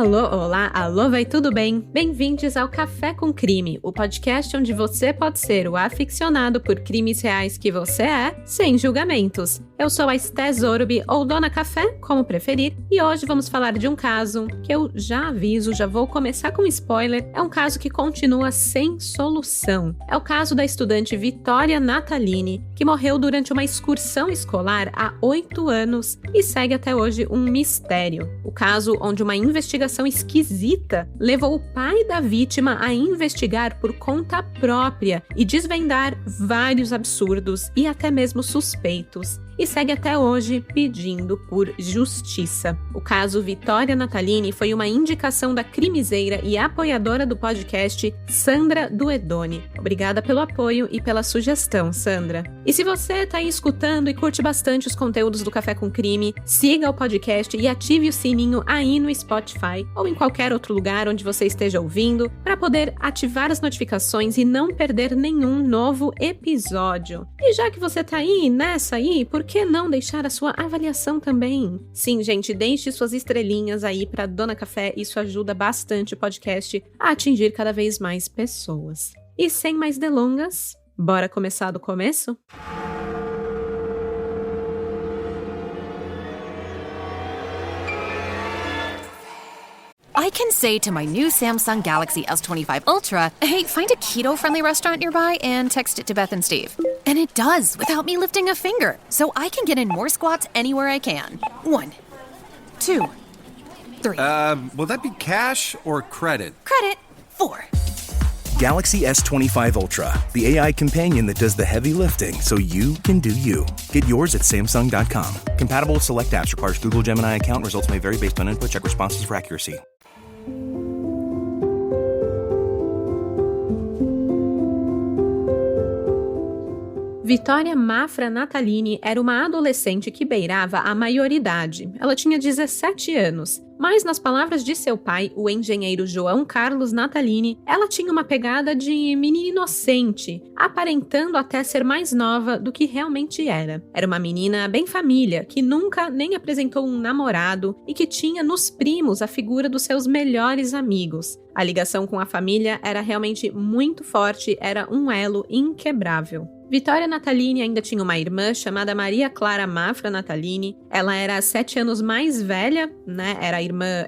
Alô, olá, alô, vai tudo bem? Bem-vindos ao Café com Crime, o podcast onde você pode ser o aficionado por crimes reais que você é, sem julgamentos. Eu sou a Esté Zorubi, ou Dona Café, como preferir, e hoje vamos falar de um caso que eu já aviso, já vou começar com spoiler, é um caso que continua sem solução. É o caso da estudante Vitória Natalini, que morreu durante uma excursão escolar há 8 anos e segue até hoje um mistério. O caso onde uma investigação esquisita levou o pai da vítima a investigar por conta própria e desvendar vários absurdos e até mesmo suspeitos. E segue até hoje pedindo por justiça. O caso Vitória Natalini foi uma indicação da crimiseira e apoiadora do podcast, Sandra Duedoni. Obrigada pelo apoio e pela sugestão, Sandra. E se você está aí escutando e curte bastante os conteúdos do Café com Crime, siga o podcast e ative o sininho aí no Spotify ou em qualquer outro lugar onde você esteja ouvindo para poder ativar as notificações e não perder nenhum novo episódio. E já que você está aí nessa aí, por que não deixar a sua avaliação também? Sim, gente, deixe suas estrelinhas aí para Dona Café, isso ajuda bastante o podcast a atingir cada vez mais pessoas. E sem mais delongas, bora começar do começo? I can say to my new Samsung Galaxy S25 Ultra, hey, find a keto-friendly restaurant nearby and text it to Beth and Steve. And it does, without me lifting a finger. So I can get in more squats anywhere I can. 1, 2, 3. Will that be cash or credit? Credit. 4. Galaxy S25 Ultra, the AI companion that does the heavy lifting so you can do you. Get yours at Samsung.com. Compatible with select apps. Requires Google Gemini account. Results may vary based on input. Check responses for accuracy. Vitória Mafra Natalini era uma adolescente que beirava a maioridade. Ela tinha 17 anos. Mas, nas palavras de seu pai, o engenheiro João Carlos Natalini, ela tinha uma pegada de menina inocente, aparentando até ser mais nova do que realmente era. Era uma menina bem família, que nunca nem apresentou um namorado e que tinha nos primos a figura dos seus melhores amigos. A ligação com a família era realmente muito forte, era um elo inquebrável. Vitória Natalini ainda tinha uma irmã chamada Maria Clara Mafra Natalini. Ela era 7 anos mais velha, né?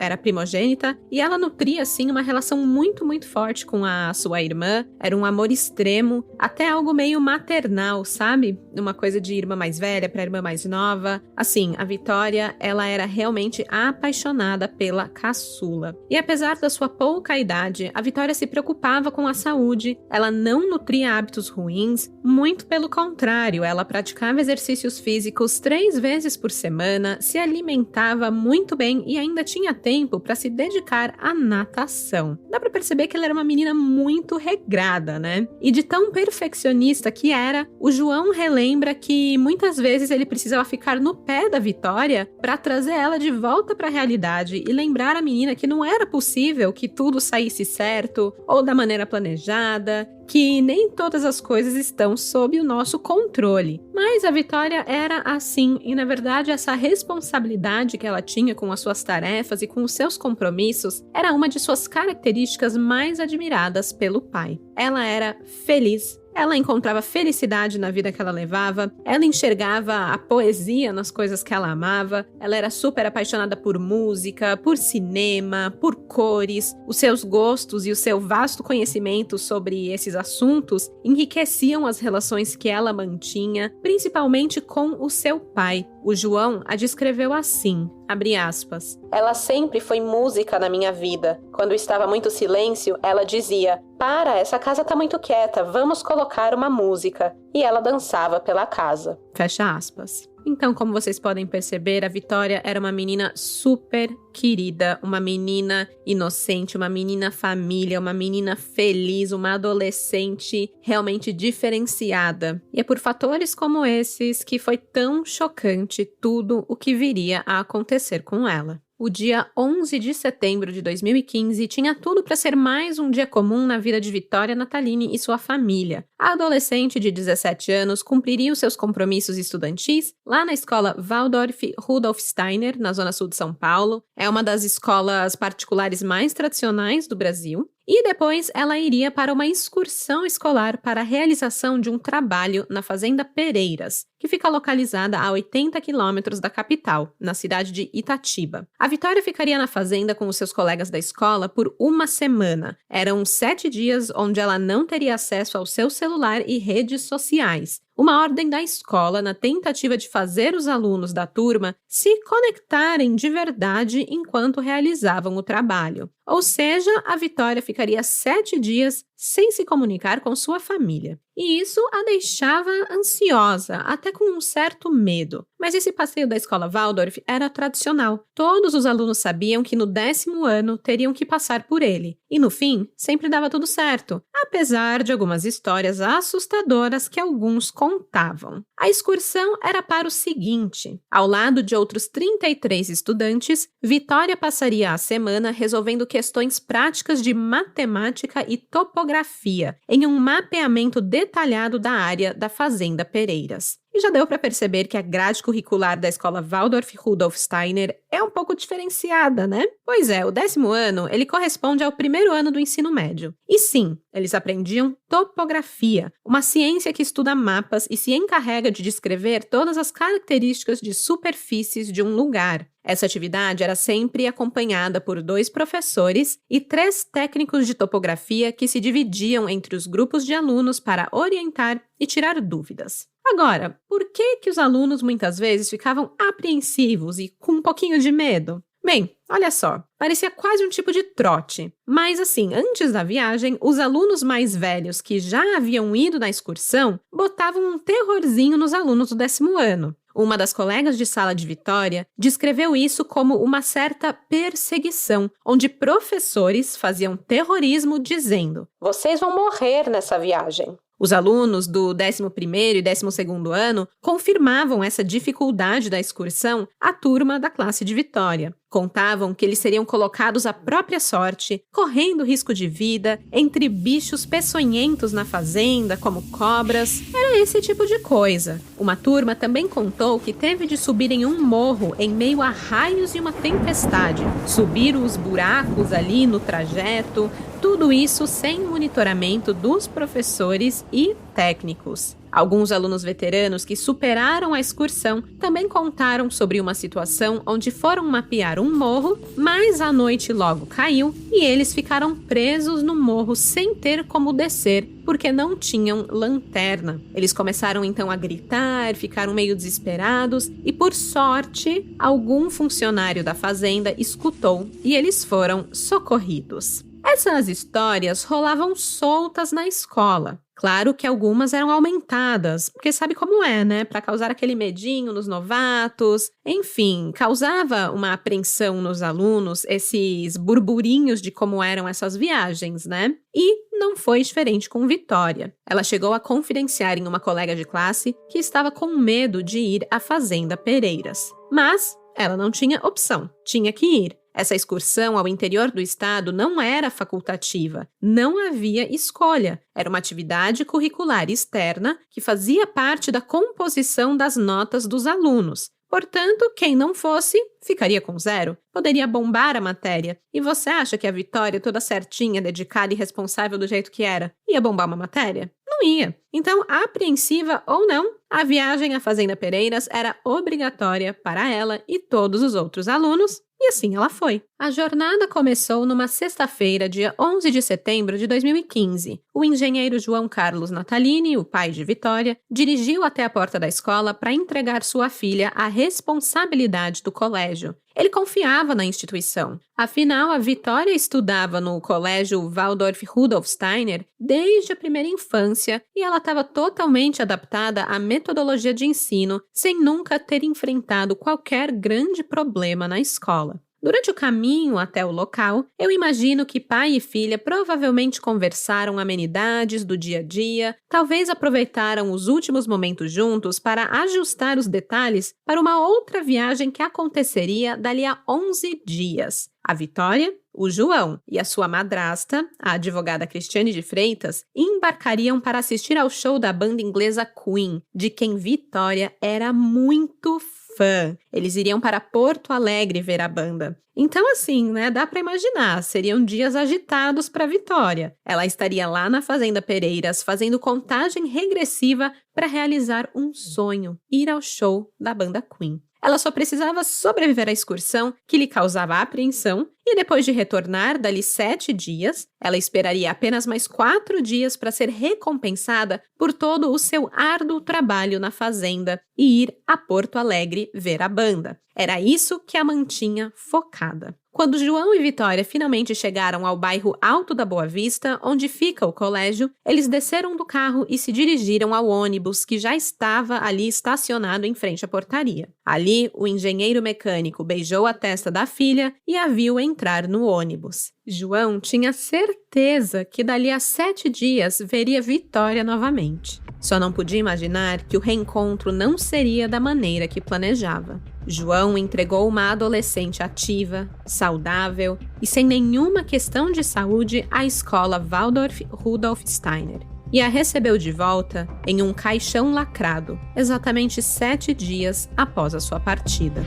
Era primogênita, e ela nutria, assim, uma relação muito, muito forte com a sua irmã. Era um amor extremo, até algo meio maternal, sabe? Uma coisa de irmã mais velha para irmã mais nova. Assim, a Vitória, ela era realmente apaixonada pela caçula. E apesar da sua pouca idade, a Vitória se preocupava com a saúde. Ela não nutria hábitos ruins, muito pelo contrário, ela praticava exercícios físicos 3 vezes por semana, se alimentava muito bem e ainda tinha tempo para se dedicar à natação. Dá para perceber que ela era uma menina muito regrada, né? E de tão perfeccionista que era, o João relembra que muitas vezes ele precisava ficar no pé da Vitória para trazer ela de volta para a realidade e lembrar a menina que não era possível que tudo saísse certo ou da maneira planejada, que nem todas as coisas estão sob o nosso controle. Mas a Vitória era assim, e na verdade essa responsabilidade que ela tinha com as suas tarefas e com os seus compromissos era uma de suas características mais admiradas pelo pai. Ela era feliz. Ela encontrava felicidade na vida que ela levava, ela enxergava a poesia nas coisas que ela amava, ela era super apaixonada por música, por cinema, por cores. Os seus gostos e o seu vasto conhecimento sobre esses assuntos enriqueciam as relações que ela mantinha, principalmente com o seu pai. O João a descreveu assim, abre aspas, ela sempre foi música na minha vida. Quando estava muito silêncio, ela dizia, para, essa casa tá muito quieta, vamos colocar uma música. E ela dançava pela casa. Fecha aspas. Então, como vocês podem perceber, a Vitória era uma menina super querida, uma menina inocente, uma menina família, uma menina feliz, uma adolescente realmente diferenciada. E é por fatores como esses que foi tão chocante tudo o que viria a acontecer com ela. O dia 11 de setembro de 2015 tinha tudo para ser mais um dia comum na vida de Vitória Natalini e sua família. A adolescente de 17 anos cumpriria os seus compromissos estudantis lá na escola Waldorf Rudolf Steiner, na zona sul de São Paulo. É uma das escolas particulares mais tradicionais do Brasil. E depois ela iria para uma excursão escolar para a realização de um trabalho na Fazenda Pereiras, que fica localizada a 80 quilômetros da capital, na cidade de Itatiba. A Vitória ficaria na fazenda com os seus colegas da escola por uma semana. Eram 7 dias onde ela não teria acesso ao seu celular e redes sociais. Uma ordem da escola na tentativa de fazer os alunos da turma se conectarem de verdade enquanto realizavam o trabalho. Ou seja, a Vitória ficaria 7 dias sem se comunicar com sua família. E isso a deixava ansiosa, até com um certo medo. Mas esse passeio da escola Waldorf era tradicional. Todos os alunos sabiam que no 10º ano teriam que passar por ele. E no fim, sempre dava tudo certo, apesar de algumas histórias assustadoras que alguns contavam. A excursão era para o seguinte: ao lado de outros 33 estudantes, Vitória passaria a semana resolvendo questões práticas de matemática e topografia, em um mapeamento detalhado da área da Fazenda Pereiras. E já deu para perceber que a grade curricular da escola Waldorf Rudolf Steiner é um pouco diferenciada, né? Pois é, o 10º ano, ele corresponde ao 1º ano do ensino médio. E sim, eles aprendiam topografia, uma ciência que estuda mapas e se encarrega de descrever todas as características de superfícies de um lugar. Essa atividade era sempre acompanhada por 2 professores e 3 técnicos de topografia que se dividiam entre os grupos de alunos para orientar e tirar dúvidas. Agora, por que os alunos muitas vezes ficavam apreensivos e com um pouquinho de medo? Bem, olha só, parecia quase um tipo de trote. Mas assim, antes da viagem, os alunos mais velhos que já haviam ido na excursão botavam um terrorzinho nos alunos do 10º ano. Uma das colegas de sala de Vitória descreveu isso como uma certa perseguição, onde professores faziam terrorismo dizendo: "Vocês vão morrer nessa viagem." Os alunos do 11º e 12º ano confirmavam essa dificuldade da excursão à turma da classe de Vitória. Contavam que eles seriam colocados à própria sorte, correndo risco de vida, entre bichos peçonhentos na fazenda, como cobras. Era esse tipo de coisa. Uma turma também contou que teve de subir em um morro em meio a raios e uma tempestade. Subir os buracos ali no trajeto, tudo isso sem monitoramento dos professores e técnicos. Alguns alunos veteranos que superaram a excursão também contaram sobre uma situação onde foram mapear um morro, mas a noite logo caiu e eles ficaram presos no morro sem ter como descer, porque não tinham lanterna. Eles começaram então a gritar, ficaram meio desesperados e, por sorte, algum funcionário da fazenda escutou e eles foram socorridos. Essas histórias rolavam soltas na escola. Claro que algumas eram aumentadas, porque sabe como é, né? Para causar aquele medinho nos novatos. Enfim, causava uma apreensão nos alunos, esses burburinhos de como eram essas viagens, né? E não foi diferente com Vitória. Ela chegou a confidenciar em uma colega de classe que estava com medo de ir à Fazenda Pereiras. Mas ela não tinha opção, tinha que ir. Essa excursão ao interior do estado não era facultativa, não havia escolha. Era uma atividade curricular externa que fazia parte da composição das notas dos alunos. Portanto, quem não fosse, ficaria com 0. Poderia bombar a matéria. E você acha que a Vitória, toda certinha, dedicada e responsável do jeito que era, ia bombar uma matéria? Não ia. Então, apreensiva ou não, a viagem à Fazenda Pereiras era obrigatória para ela e todos os outros alunos, e assim ela foi. A jornada começou numa sexta-feira, dia 11 de setembro de 2015. O engenheiro João Carlos Natalini, o pai de Vitória, dirigiu até a porta da escola para entregar sua filha à responsabilidade do colégio. Ele confiava na instituição. Afinal, a Vitória estudava no colégio Waldorf Rudolf Steiner desde a primeira infância e ela estava totalmente adaptada à metodologia de ensino, sem nunca ter enfrentado qualquer grande problema na escola. Durante o caminho até o local, eu imagino que pai e filha provavelmente conversaram amenidades do dia a dia, talvez aproveitaram os últimos momentos juntos para ajustar os detalhes para uma outra viagem que aconteceria dali a 11 dias. A Vitória, o João e a sua madrasta, a advogada Cristiane de Freitas, embarcariam para assistir ao show da banda inglesa Queen, de quem Vitória era muito fã. Eles iriam para Porto Alegre ver a banda. Então, assim, né, dá para imaginar, seriam dias agitados para Vitória. Ela estaria lá na Fazenda Pereiras, fazendo contagem regressiva para realizar um sonho, ir ao show da banda Queen. Ela só precisava sobreviver à excursão, que lhe causava apreensão, e depois de retornar dali 7 dias, ela esperaria apenas mais 4 dias para ser recompensada por todo o seu árduo trabalho na fazenda e ir a Porto Alegre ver a banda. Era isso que a mantinha focada. Quando João e Vitória finalmente chegaram ao bairro Alto da Boa Vista, onde fica o colégio, eles desceram do carro e se dirigiram ao ônibus que já estava ali estacionado em frente à portaria. Ali, o engenheiro mecânico beijou a testa da filha e a viu entrar no ônibus. João tinha certeza que dali a 7 dias veria Vitória novamente. Só não podia imaginar que o reencontro não seria da maneira que planejava. João entregou uma adolescente ativa, saudável e sem nenhuma questão de saúde à escola Waldorf Rudolf Steiner e a recebeu de volta em um caixão lacrado, exatamente 7 dias após a sua partida.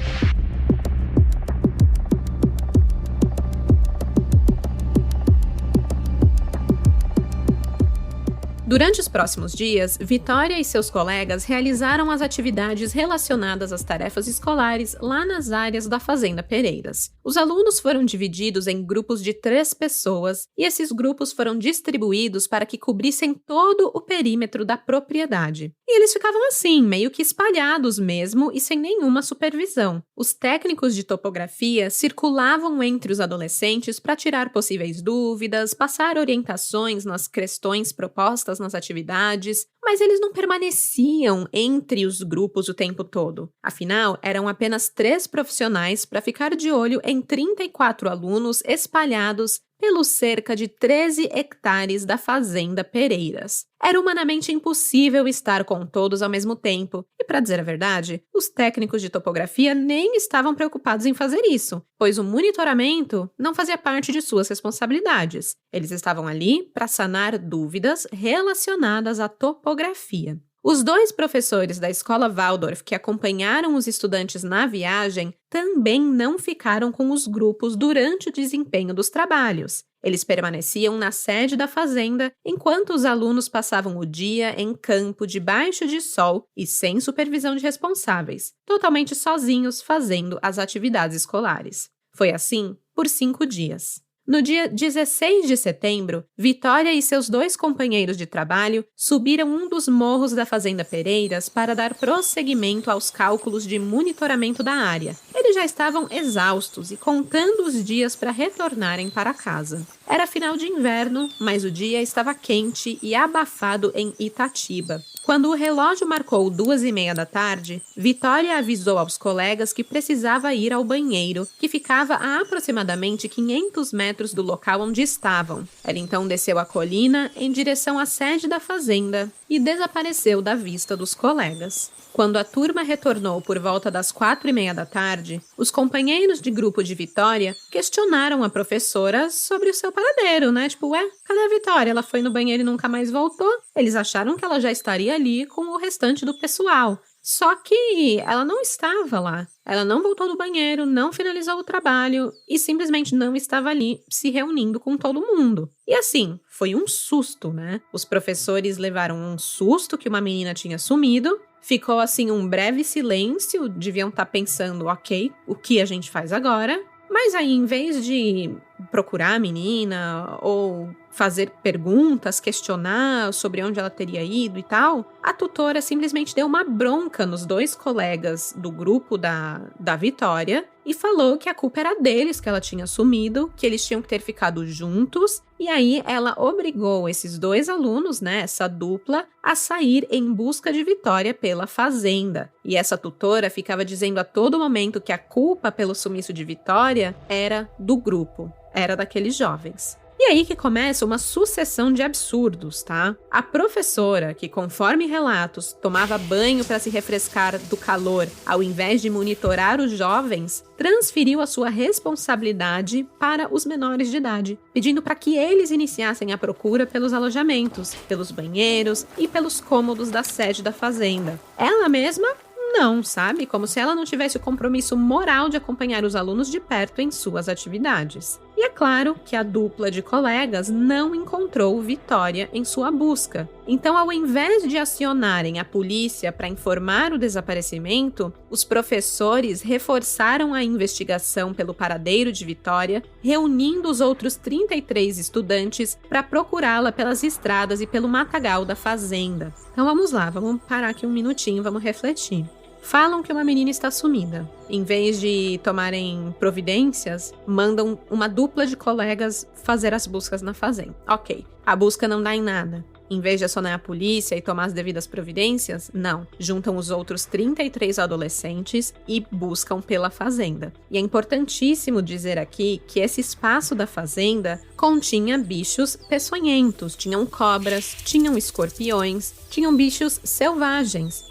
Durante os próximos dias, Vitória e seus colegas realizaram as atividades relacionadas às tarefas escolares lá nas áreas da Fazenda Pereiras. Os alunos foram divididos em grupos de 3 pessoas e esses grupos foram distribuídos para que cobrissem todo o perímetro da propriedade. E eles ficavam assim, meio que espalhados mesmo e sem nenhuma supervisão. Os técnicos de topografia circulavam entre os adolescentes para tirar possíveis dúvidas, passar orientações nas questões propostas nas atividades, mas eles não permaneciam entre os grupos o tempo todo. Afinal, eram apenas 3 profissionais para ficar de olho em 34 alunos espalhados pelos cerca de 13 hectares da Fazenda Pereiras. Era humanamente impossível estar com todos ao mesmo tempo, e para dizer a verdade, os técnicos de topografia nem estavam preocupados em fazer isso, pois o monitoramento não fazia parte de suas responsabilidades. Eles estavam ali para sanar dúvidas relacionadas à topografia. Os 2 professores da escola Waldorf que acompanharam os estudantes na viagem também não ficaram com os grupos durante o desempenho dos trabalhos. Eles permaneciam na sede da fazenda enquanto os alunos passavam o dia em campo debaixo de sol e sem supervisão de responsáveis, totalmente sozinhos fazendo as atividades escolares. Foi assim por 5 dias. No dia 16 de setembro, Vitória e seus 2 companheiros de trabalho subiram um dos morros da Fazenda Pereiras para dar prosseguimento aos cálculos de monitoramento da área. Eles já estavam exaustos e contando os dias para retornarem para casa. Era final de inverno, mas o dia estava quente e abafado em Itatiba. Quando o relógio marcou 2h30 da tarde, Vitória avisou aos colegas que precisava ir ao banheiro, que ficava a aproximadamente 500 metros do local onde estavam. Ela então desceu a colina em direção à sede da fazenda e desapareceu da vista dos colegas. Quando a turma retornou por volta das 4h30 da tarde, os companheiros de grupo de Vitória questionaram a professora sobre o seu paradeiro, né? Tipo, cadê a Vitória? Ela foi no banheiro e nunca mais voltou. Eles acharam que ela já estaria ali com o restante do pessoal. Só que ela não estava lá. Ela não voltou do banheiro, não finalizou o trabalho e simplesmente não estava ali se reunindo com todo mundo. E assim, foi um susto, né? Os professores levaram um susto que uma menina tinha sumido. Ficou assim um breve silêncio, deviam estar pensando, ok, o que a gente faz agora? Mas aí, em vez de procurar a menina ou fazer perguntas, questionar sobre onde ela teria ido e tal, a tutora simplesmente deu uma bronca nos 2 colegas do grupo da Vitória e falou que a culpa era deles, que ela tinha sumido, que eles tinham que ter ficado juntos. E aí ela obrigou esses 2 alunos, né, essa dupla, a sair em busca de Vitória pela fazenda. E essa tutora ficava dizendo a todo momento que a culpa pelo sumiço de Vitória era do grupo, era daqueles jovens. E aí que começa uma sucessão de absurdos, tá? A professora, que conforme relatos, tomava banho para se refrescar do calor, ao invés de monitorar os jovens, transferiu a sua responsabilidade para os menores de idade, pedindo para que eles iniciassem a procura pelos alojamentos, pelos banheiros e pelos cômodos da sede da fazenda. Ela mesma não, sabe? Como se ela não tivesse o compromisso moral de acompanhar os alunos de perto em suas atividades. E é claro que a dupla de colegas não encontrou Vitória em sua busca. Então, ao invés de acionarem a polícia para informar o desaparecimento, os professores reforçaram a investigação pelo paradeiro de Vitória, reunindo os outros 33 estudantes para procurá-la pelas estradas e pelo matagal da fazenda. Então vamos lá, vamos parar aqui um minutinho, vamos refletir. Falam que uma menina está sumida. Em vez de tomarem providências, mandam uma dupla de colegas fazer as buscas na fazenda. Ok, a busca não dá em nada. Em vez de acionar a polícia e tomar as devidas providências, não. Juntam os outros 33 adolescentes e buscam pela fazenda. E é importantíssimo dizer aqui que esse espaço da fazenda continha bichos peçonhentos. Tinham cobras, tinham escorpiões, tinham bichos selvagens.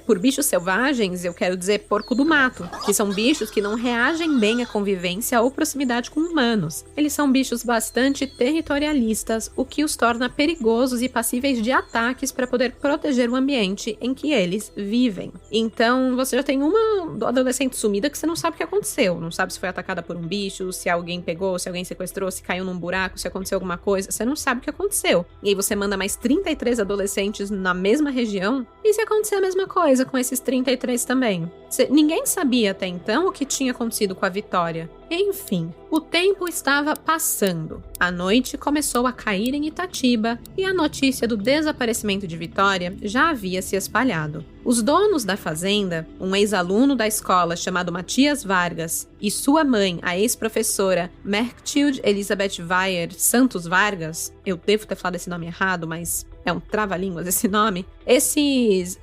Por bichos selvagens, eu quero dizer porco do mato, que são bichos que não reagem bem à convivência ou proximidade com humanos. Eles são bichos bastante territorialistas, o que os torna perigosos e passíveis de ataques para poder proteger o ambiente em que eles vivem. Então, você já tem uma adolescente sumida que você não sabe o que aconteceu. Não sabe se foi atacada por um bicho, se alguém pegou, se alguém sequestrou, se caiu num buraco, se aconteceu alguma coisa. Você não sabe o que aconteceu. E aí você manda mais 33 adolescentes na mesma região. E se acontecer a mesma coisa com esses 33 também? Ninguém sabia até então o que tinha acontecido com a Vitória. Enfim, o tempo estava passando. A noite começou a cair em Itatiba e a notícia do desaparecimento de Vitória já havia se espalhado. Os donos da fazenda, um ex-aluno da escola chamado Matias Vargas e sua mãe, a ex-professora Mertilde Elizabeth Weyer Santos Vargas, eu devo ter falado esse nome errado, mas é um trava-línguas esse nome,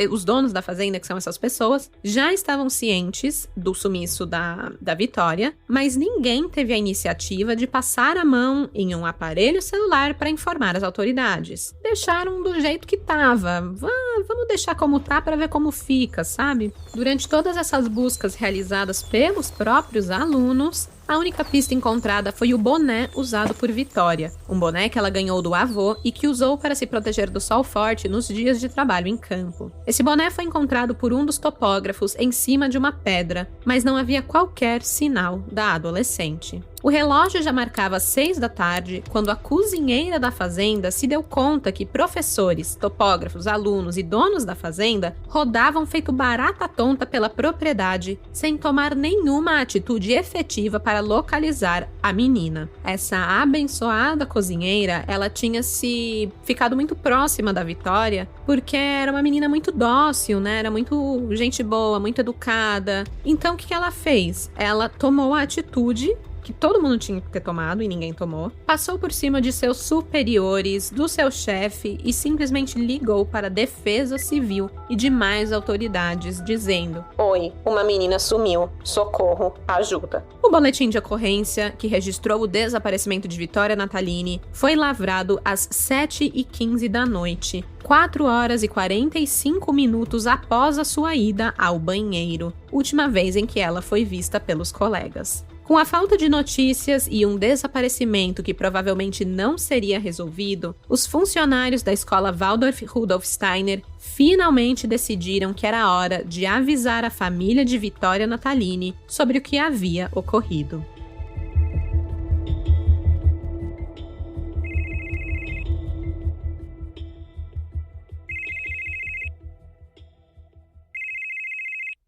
os donos da fazenda, que são essas pessoas, já estavam cientes do sumiço da Vitória, mas ninguém teve a iniciativa de passar a mão em um aparelho celular para informar as autoridades. Deixaram do jeito que estava. Vamos deixar como tá para ver como fica, sabe? Durante todas essas buscas realizadas pelos próprios alunos, a única pista encontrada foi o boné usado por Vitória, um boné que ela ganhou do avô e que usou para se proteger do sol forte nos dias de trabalho em campo. Esse boné foi encontrado por um dos topógrafos em cima de uma pedra, mas não havia qualquer sinal da adolescente. O relógio já marcava 6 da tarde quando a cozinheira da fazenda se deu conta que professores, topógrafos, alunos e donos da fazenda rodavam feito barata tonta pela propriedade sem tomar nenhuma atitude efetiva para localizar a menina. Essa abençoada cozinheira, ela tinha se ficado muito próxima da Vitória porque era uma menina muito dócil, né? Era muito gente boa, muito educada. Então o que ela fez? Ela tomou a atitude que todo mundo tinha que ter tomado e ninguém tomou, passou por cima de seus superiores, do seu chefe e simplesmente ligou para a Defesa Civil e demais autoridades dizendo: "Oi, uma menina sumiu, socorro, ajuda." O boletim de ocorrência, que registrou o desaparecimento de Vitória Natalini, foi lavrado às 7h15 da noite, 4 horas e 45 minutos após a sua ida ao banheiro, última vez em que ela foi vista pelos colegas. Com a falta de notícias e um desaparecimento que provavelmente não seria resolvido, os funcionários da escola Waldorf Rudolf Steiner finalmente decidiram que era hora de avisar a família de Vitória Natalini sobre o que havia ocorrido.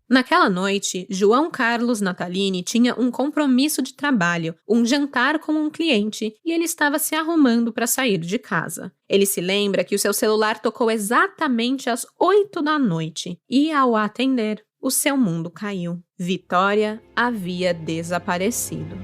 Naquela noite, João Carlos Natalini tinha um compromisso de trabalho, um jantar com um cliente, e ele estava se arrumando para sair de casa. Ele se lembra que o seu celular tocou exatamente às 8 da noite, e ao atender, o seu mundo caiu. Vitória havia desaparecido.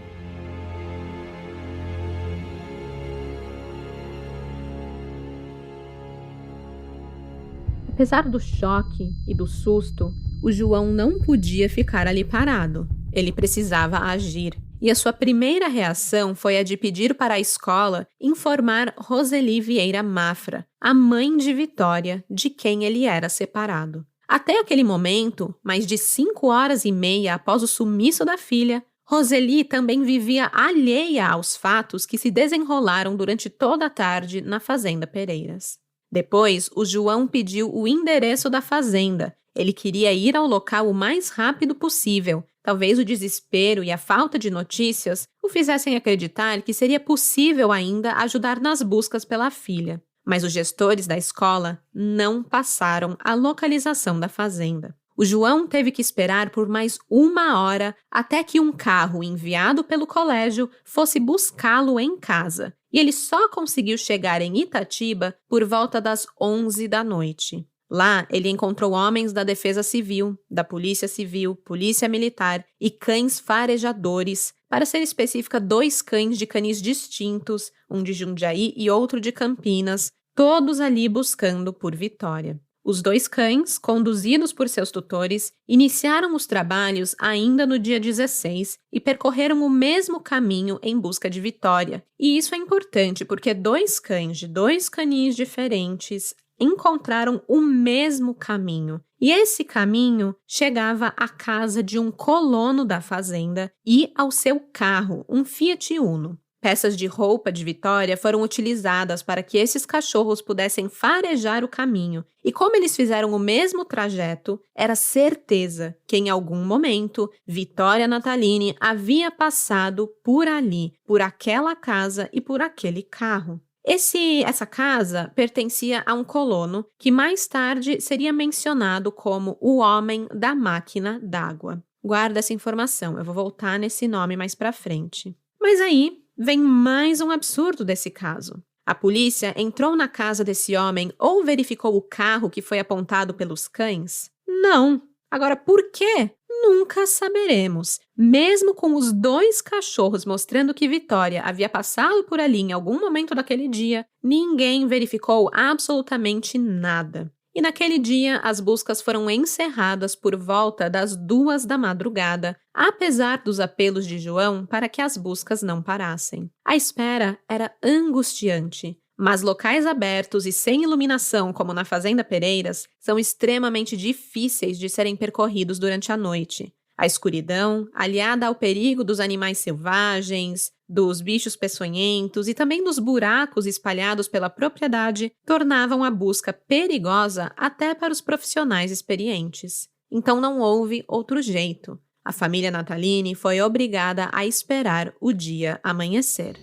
Apesar do choque e do susto, o João não podia ficar ali parado. Ele precisava agir. E a sua primeira reação foi a de pedir para a escola informar Roseli Vieira Mafra, a mãe de Vitória, de quem ele era separado. Até aquele momento, mais de 5h30 após o sumiço da filha, Roseli também vivia alheia aos fatos que se desenrolaram durante toda a tarde na Fazenda Pereiras. Depois, o João pediu o endereço da fazenda. Ele queria ir ao local o mais rápido possível. Talvez o desespero e a falta de notícias o fizessem acreditar que seria possível ainda ajudar nas buscas pela filha. Mas os gestores da escola não passaram a localização da fazenda. O João teve que esperar por mais 1 hora até que um carro enviado pelo colégio fosse buscá-lo em casa. E ele só conseguiu chegar em Itatiba por volta das 11 da noite. Lá, ele encontrou homens da Defesa Civil, da Polícia Civil, Polícia Militar e cães farejadores. Para ser específica, 2 cães de canis distintos, um de Jundiaí e outro de Campinas, todos ali buscando por Vitória. Os 2 cães, conduzidos por seus tutores, iniciaram os trabalhos ainda no dia 16 e percorreram o mesmo caminho em busca de Vitória. E isso é importante porque 2 cães de 2 canis diferentes encontraram o mesmo caminho. E esse caminho chegava à casa de um colono da fazenda e ao seu carro, um Fiat Uno. Peças de roupa de Vitória foram utilizadas para que esses cachorros pudessem farejar o caminho. E como eles fizeram o mesmo trajeto, era certeza que em algum momento Vitória Natalini havia passado por ali, por aquela casa e por aquele carro. Essa casa pertencia a um colono que mais tarde seria mencionado como o homem da máquina d'água. Guarda essa informação, eu vou voltar nesse nome mais pra frente. Mas aí vem mais um absurdo desse caso. A polícia entrou na casa desse homem ou verificou o carro que foi apontado pelos cães? Não. Agora, por quê? Nunca saberemos. Mesmo com os 2 cachorros mostrando que Vitória havia passado por ali em algum momento daquele dia, ninguém verificou absolutamente nada. E naquele dia, as buscas foram encerradas por volta das 2 da madrugada, apesar dos apelos de João para que as buscas não parassem. A espera era angustiante, mas locais abertos e sem iluminação, como na Fazenda Pereiras, são extremamente difíceis de serem percorridos durante a noite. A escuridão, aliada ao perigo dos animais selvagens, dos bichos peçonhentos e também dos buracos espalhados pela propriedade, tornavam a busca perigosa até para os profissionais experientes. Então não houve outro jeito. A família Natalini foi obrigada a esperar o dia amanhecer.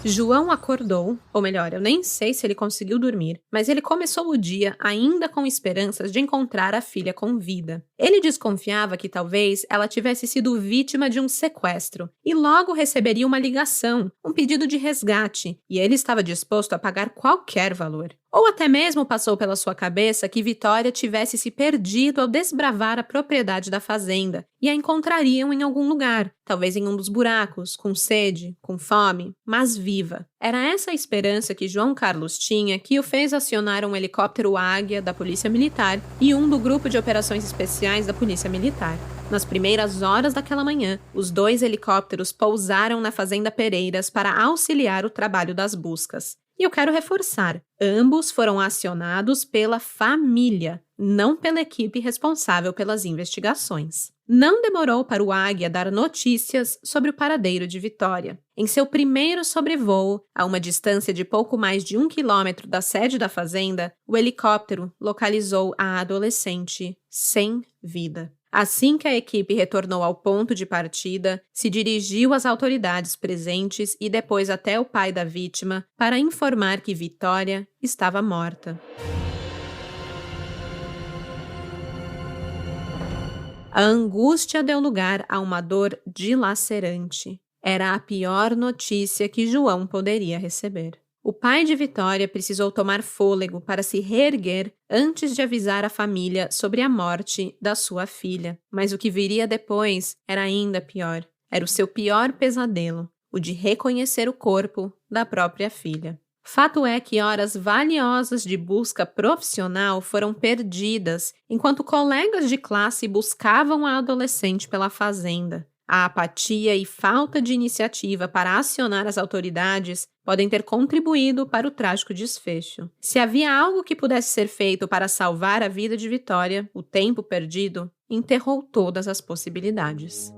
João acordou, ou melhor, eu nem sei se ele conseguiu dormir, mas ele começou o dia ainda com esperanças de encontrar a filha com vida. Ele desconfiava que talvez ela tivesse sido vítima de um sequestro e logo receberia uma ligação, um pedido de resgate, e ele estava disposto a pagar qualquer valor. Ou até mesmo passou pela sua cabeça que Vitória tivesse se perdido ao desbravar a propriedade da fazenda e a encontrariam em algum lugar, talvez em um dos buracos, com sede, com fome, mas viva. Era essa a esperança que João Carlos tinha que o fez acionar um helicóptero Águia da Polícia Militar e um do Grupo de Operações Especiais da Polícia Militar. Nas primeiras horas daquela manhã, os 2 helicópteros pousaram na Fazenda Pereiras para auxiliar o trabalho das buscas. E eu quero reforçar, Ambos foram acionados pela família, não pela equipe responsável pelas investigações. Não demorou para o Águia dar notícias sobre o paradeiro de Vitória. Em seu primeiro sobrevoo, a uma distância de pouco mais de 1 quilômetro da sede da fazenda, o helicóptero localizou a adolescente sem vida. Assim que a equipe retornou ao ponto de partida, se dirigiu às autoridades presentes e depois até o pai da vítima para informar que Vitória estava morta. A angústia deu lugar a uma dor dilacerante. Era a pior notícia que João poderia receber. O pai de Vitória precisou tomar fôlego para se reerguer antes de avisar a família sobre a morte da sua filha. Mas o que viria depois era ainda pior. Era o seu pior pesadelo, o de reconhecer o corpo da própria filha. Fato é que horas valiosas de busca profissional foram perdidas enquanto colegas de classe buscavam a adolescente pela fazenda. A apatia e falta de iniciativa para acionar as autoridades podem ter contribuído para o trágico desfecho. Se havia algo que pudesse ser feito para salvar a vida de Vitória, o tempo perdido enterrou todas as possibilidades.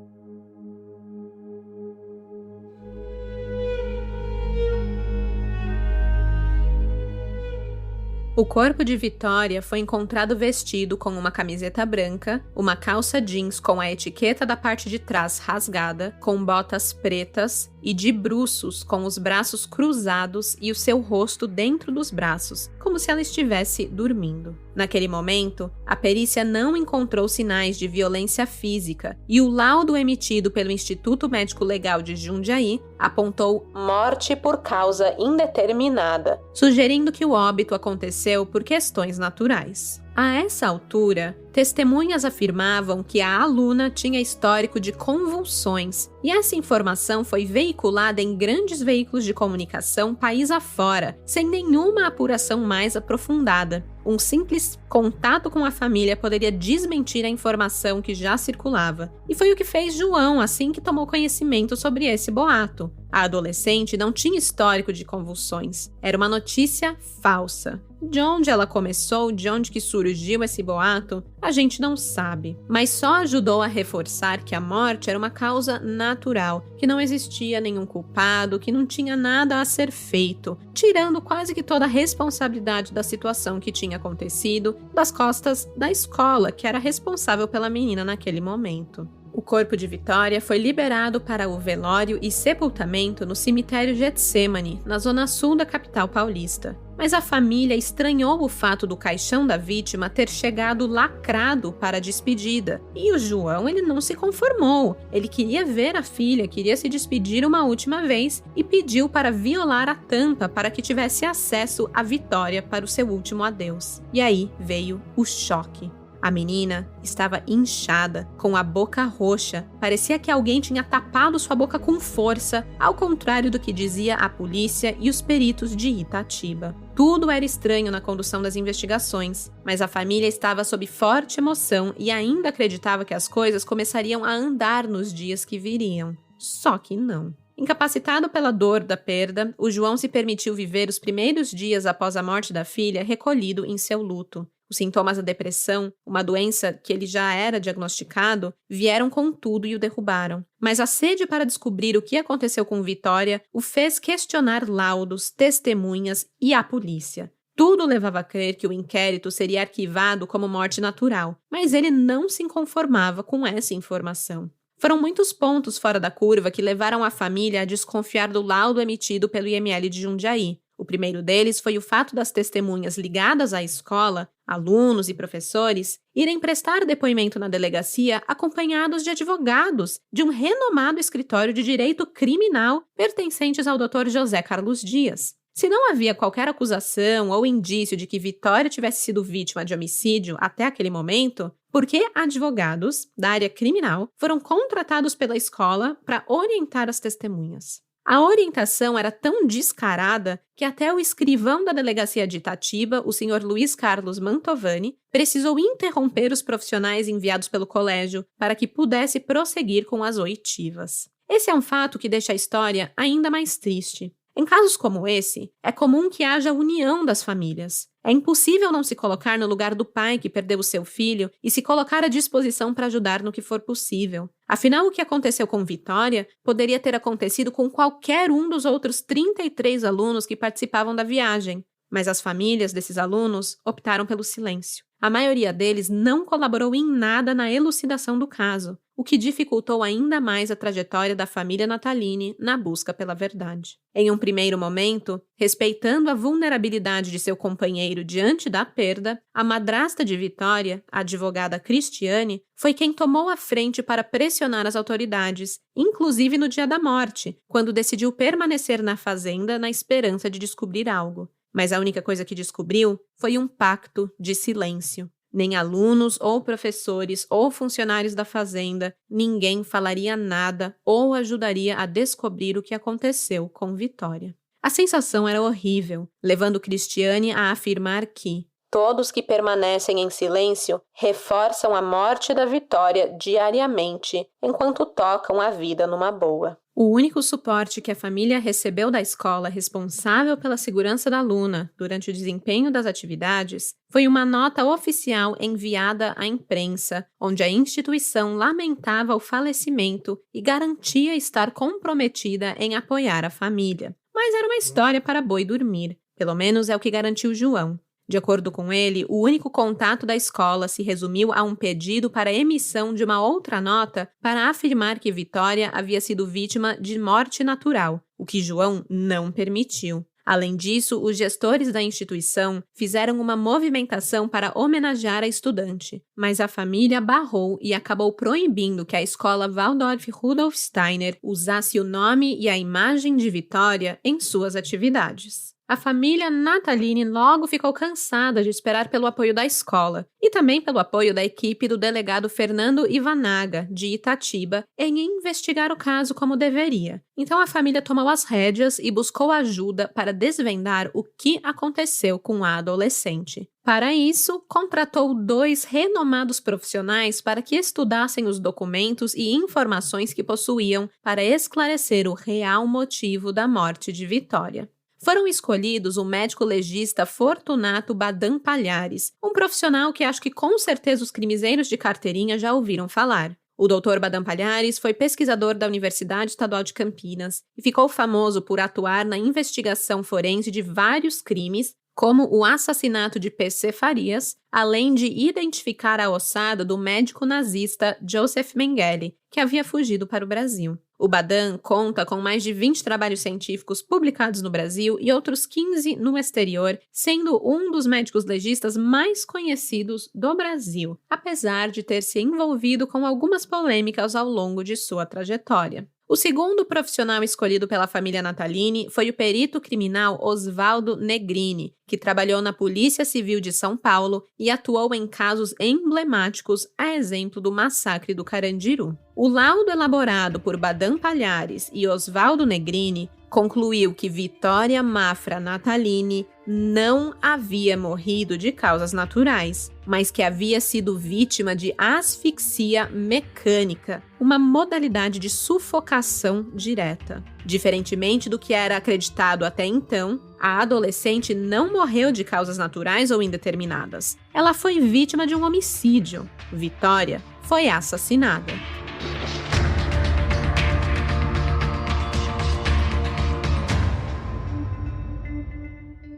O corpo de Vitória foi encontrado vestido com uma camiseta branca, uma calça jeans com a etiqueta da parte de trás rasgada, com botas pretas e de bruços com os braços cruzados e o seu rosto dentro dos braços, como se ela estivesse dormindo. Naquele momento, a perícia não encontrou sinais de violência física e o laudo emitido pelo Instituto Médico Legal de Jundiaí apontou morte por causa indeterminada, sugerindo que o óbito aconteceu por questões naturais. A essa altura, testemunhas afirmavam que a aluna tinha histórico de convulsões, e essa informação foi veiculada em grandes veículos de comunicação país afora, sem nenhuma apuração mais aprofundada. Um simples contato com a família poderia desmentir a informação que já circulava, e foi o que fez João assim que tomou conhecimento sobre esse boato. A adolescente não tinha histórico de convulsões, era uma notícia falsa. De onde ela começou, de onde que surgiu esse boato, a gente não sabe, mas só ajudou a reforçar que a morte era uma causa natural, que não existia nenhum culpado, que não tinha nada a ser feito, tirando quase que toda a responsabilidade da situação que tinha acontecido das costas da escola, que era responsável pela menina naquele momento. O corpo de Vitória foi liberado para o velório e sepultamento no cemitério Getsemane, na zona sul da capital paulista. Mas a família estranhou o fato do caixão da vítima ter chegado lacrado para a despedida. E o João, ele não se conformou. Ele queria ver a filha, queria se despedir uma última vez e pediu para violar a tampa para que tivesse acesso à Vitória para o seu último adeus. E aí veio o choque. A menina estava inchada, com a boca roxa. Parecia que alguém tinha tapado sua boca com força, ao contrário do que dizia a polícia e os peritos de Itatiba. Tudo era estranho na condução das investigações, mas a família estava sob forte emoção e ainda acreditava que as coisas começariam a andar nos dias que viriam. Só que não. Incapacitado pela dor da perda, o João se permitiu viver os primeiros dias após a morte da filha recolhido em seu luto. Os sintomas da depressão, uma doença que ele já era diagnosticado, vieram com tudo e o derrubaram. Mas a sede para descobrir o que aconteceu com Vitória o fez questionar laudos, testemunhas e a polícia. Tudo levava a crer que o inquérito seria arquivado como morte natural, mas ele não se conformava com essa informação. Foram muitos pontos fora da curva que levaram a família a desconfiar do laudo emitido pelo IML de Jundiaí. O primeiro deles foi o fato das testemunhas ligadas à escola, alunos e professores, irem prestar depoimento na delegacia acompanhados de advogados de um renomado escritório de direito criminal pertencentes ao Dr. José Carlos Dias. Se não havia qualquer acusação ou indício de que Vitória tivesse sido vítima de homicídio até aquele momento, por que advogados da área criminal foram contratados pela escola para orientar as testemunhas? A orientação era tão descarada que até o escrivão da delegacia de Itatiba, o senhor Luiz Carlos Mantovani, precisou interromper os profissionais enviados pelo colégio para que pudesse prosseguir com as oitivas. Esse é um fato que deixa a história ainda mais triste. Em casos como esse, é comum que haja união das famílias. É impossível não se colocar no lugar do pai que perdeu o seu filho e se colocar à disposição para ajudar no que for possível. Afinal, o que aconteceu com Vitória poderia ter acontecido com qualquer um dos outros 33 alunos que participavam da viagem. Mas as famílias desses alunos optaram pelo silêncio. A maioria deles não colaborou em nada na elucidação do caso, o que dificultou ainda mais a trajetória da família Natalini na busca pela verdade. Em um primeiro momento, respeitando a vulnerabilidade de seu companheiro diante da perda, a madrasta de Vitória, a advogada Cristiane, foi quem tomou a frente para pressionar as autoridades, inclusive no dia da morte, quando decidiu permanecer na fazenda na esperança de descobrir algo. Mas a única coisa que descobriu foi um pacto de silêncio. Nem alunos ou professores ou funcionários da fazenda, ninguém falaria nada ou ajudaria a descobrir o que aconteceu com Vitória. A sensação era horrível, levando Cristiane a afirmar que todos que permanecem em silêncio reforçam a morte da Vitória diariamente, enquanto tocam a vida numa boa. O único suporte que a família recebeu da escola responsável pela segurança da aluna durante o desempenho das atividades foi uma nota oficial enviada à imprensa, onde a instituição lamentava o falecimento e garantia estar comprometida em apoiar a família. Mas era uma história para boi dormir, pelo menos é o que garantiu João. De acordo com ele, o único contato da escola se resumiu a um pedido para a emissão de uma outra nota para afirmar que Vitória havia sido vítima de morte natural, o que João não permitiu. Além disso, os gestores da instituição fizeram uma movimentação para homenagear a estudante, mas a família barrou e acabou proibindo que a escola Waldorf Rudolf Steiner usasse o nome e a imagem de Vitória em suas atividades. A família Natalini logo ficou cansada de esperar pelo apoio da escola e também pelo apoio da equipe do delegado Fernando Ivanaga, de Itatiba, em investigar o caso como deveria. Então a família tomou as rédeas e buscou ajuda para desvendar o que aconteceu com a adolescente. Para isso, contratou 2 renomados profissionais para que estudassem os documentos e informações que possuíam para esclarecer o real motivo da morte de Vitória. Foram escolhidos o médico legista Fortunato Badan Palhares, um profissional que acho que com certeza os crimezeiros de carteirinha já ouviram falar. O Dr. Badan Palhares foi pesquisador da Universidade Estadual de Campinas e ficou famoso por atuar na investigação forense de vários crimes, como o assassinato de P.C. Farias, além de identificar a ossada do médico nazista Joseph Mengele, que havia fugido para o Brasil. O Badan conta com mais de 20 trabalhos científicos publicados no Brasil e outros 15 no exterior, sendo um dos médicos legistas mais conhecidos do Brasil, apesar de ter se envolvido com algumas polêmicas ao longo de sua trajetória. O segundo profissional escolhido pela família Natalini foi o perito criminal Osvaldo Negrini, que trabalhou na Polícia Civil de São Paulo e atuou em casos emblemáticos, a exemplo do massacre do Carandiru. O laudo elaborado por Badan Palhares e Osvaldo Negrini concluiu que Vitória Mafra Natalini não havia morrido de causas naturais, mas que havia sido vítima de asfixia mecânica, uma modalidade de sufocação direta. Diferentemente do que era acreditado até então, a adolescente não morreu de causas naturais ou indeterminadas. Ela foi vítima de um homicídio. Vitória foi assassinada.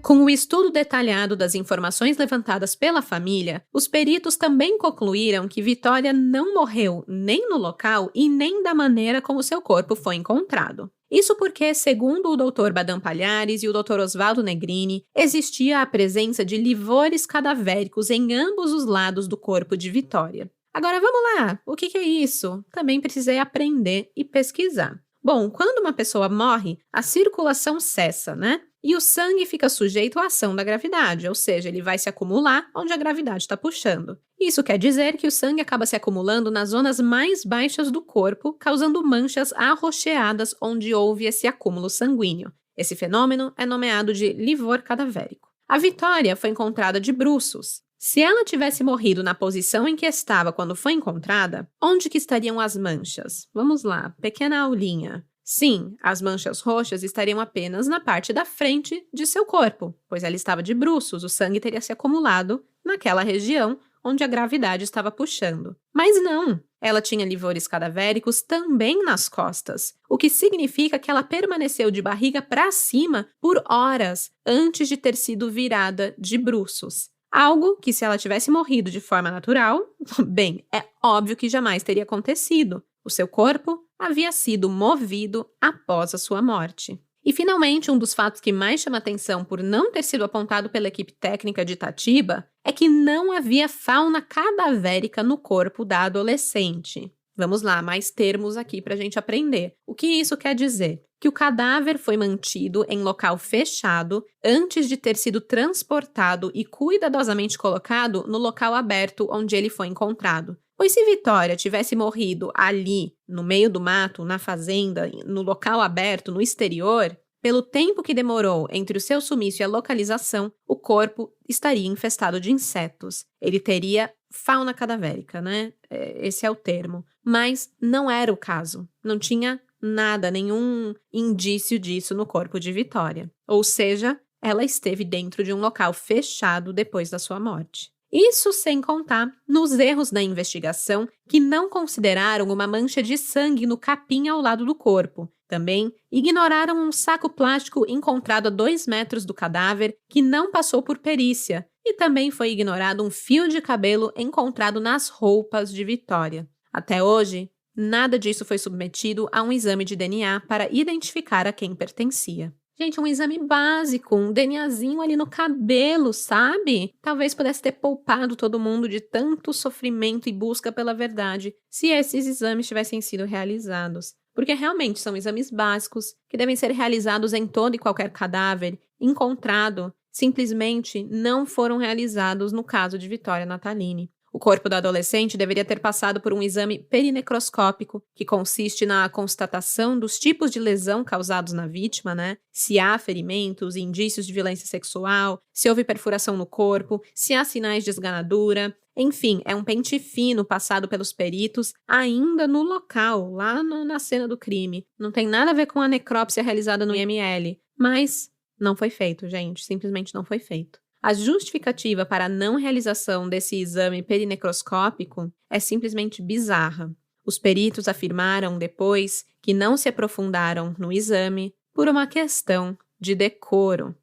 Com o estudo detalhado das informações levantadas pela família, os peritos também concluíram que Vitória não morreu nem no local e nem da maneira como seu corpo foi encontrado. Isso porque, segundo o Dr. Badan Palhares e o Dr. Osvaldo Negrini, existia a presença de livores cadavéricos em ambos os lados do corpo de Vitória. Agora vamos lá, o que é isso? Também precisei aprender e pesquisar. Bom, quando uma pessoa morre, a circulação cessa, né? E o sangue fica sujeito à ação da gravidade, ou seja, ele vai se acumular onde a gravidade está puxando. Isso quer dizer que o sangue acaba se acumulando nas zonas mais baixas do corpo, causando manchas arroxeadas onde houve esse acúmulo sanguíneo. Esse fenômeno é nomeado de livor cadavérico. A Vitória foi encontrada de bruços. Se ela tivesse morrido na posição em que estava quando foi encontrada, onde que estariam as manchas? Vamos lá, pequena aulinha. Sim, as manchas roxas estariam apenas na parte da frente de seu corpo, pois ela estava de bruços, o sangue teria se acumulado naquela região onde a gravidade estava puxando. Mas não, ela tinha livores cadavéricos também nas costas, o que significa que ela permaneceu de barriga para cima por horas antes de ter sido virada de bruços. Algo que, se ela tivesse morrido de forma natural, bem, é óbvio que jamais teria acontecido. O seu corpo havia sido movido após a sua morte. E, finalmente, um dos fatos que mais chama atenção por não ter sido apontado pela equipe técnica de Itatiba é que não havia fauna cadavérica no corpo da adolescente. Vamos lá, mais termos aqui para a gente aprender. O que isso quer dizer? Que o cadáver foi mantido em local fechado antes de ter sido transportado e cuidadosamente colocado no local aberto onde ele foi encontrado. Pois se Vitória tivesse morrido ali, no meio do mato, na fazenda, no local aberto, no exterior, pelo tempo que demorou entre o seu sumiço e a localização, o corpo estaria infestado de insetos. Ele teria fauna cadavérica, né? Esse é o termo. Mas não era o caso. Não tinha nada, nenhum indício disso no corpo de Vitória. Ou seja, ela esteve dentro de um local fechado depois da sua morte. Isso sem contar nos erros da investigação que não consideraram uma mancha de sangue no capim ao lado do corpo. Também ignoraram um saco plástico encontrado a 2 metros do cadáver que não passou por perícia. E também foi ignorado um fio de cabelo encontrado nas roupas de Vitória. Até hoje, nada disso foi submetido a um exame de DNA para identificar a quem pertencia. Gente, um exame básico, um DNAzinho ali no cabelo, sabe? Talvez pudesse ter poupado todo mundo de tanto sofrimento e busca pela verdade se esses exames tivessem sido realizados. Porque realmente são exames básicos que devem ser realizados em todo e qualquer cadáver encontrado. Simplesmente não foram realizados no caso de Vitória Natalini. O corpo da adolescente deveria ter passado por um exame perinecroscópico, que consiste na constatação dos tipos de lesão causados na vítima, né? Se há ferimentos, indícios de violência sexual, se houve perfuração no corpo, se há sinais de esganadura. Enfim, é um pente fino passado pelos peritos ainda no local, lá na cena do crime. Não tem nada a ver com a necrópsia realizada no IML, mas não foi feito, gente. Simplesmente não foi feito. A justificativa para a não realização desse exame perinecroscópico é simplesmente bizarra. Os peritos afirmaram depois que não se aprofundaram no exame por uma questão de decoro.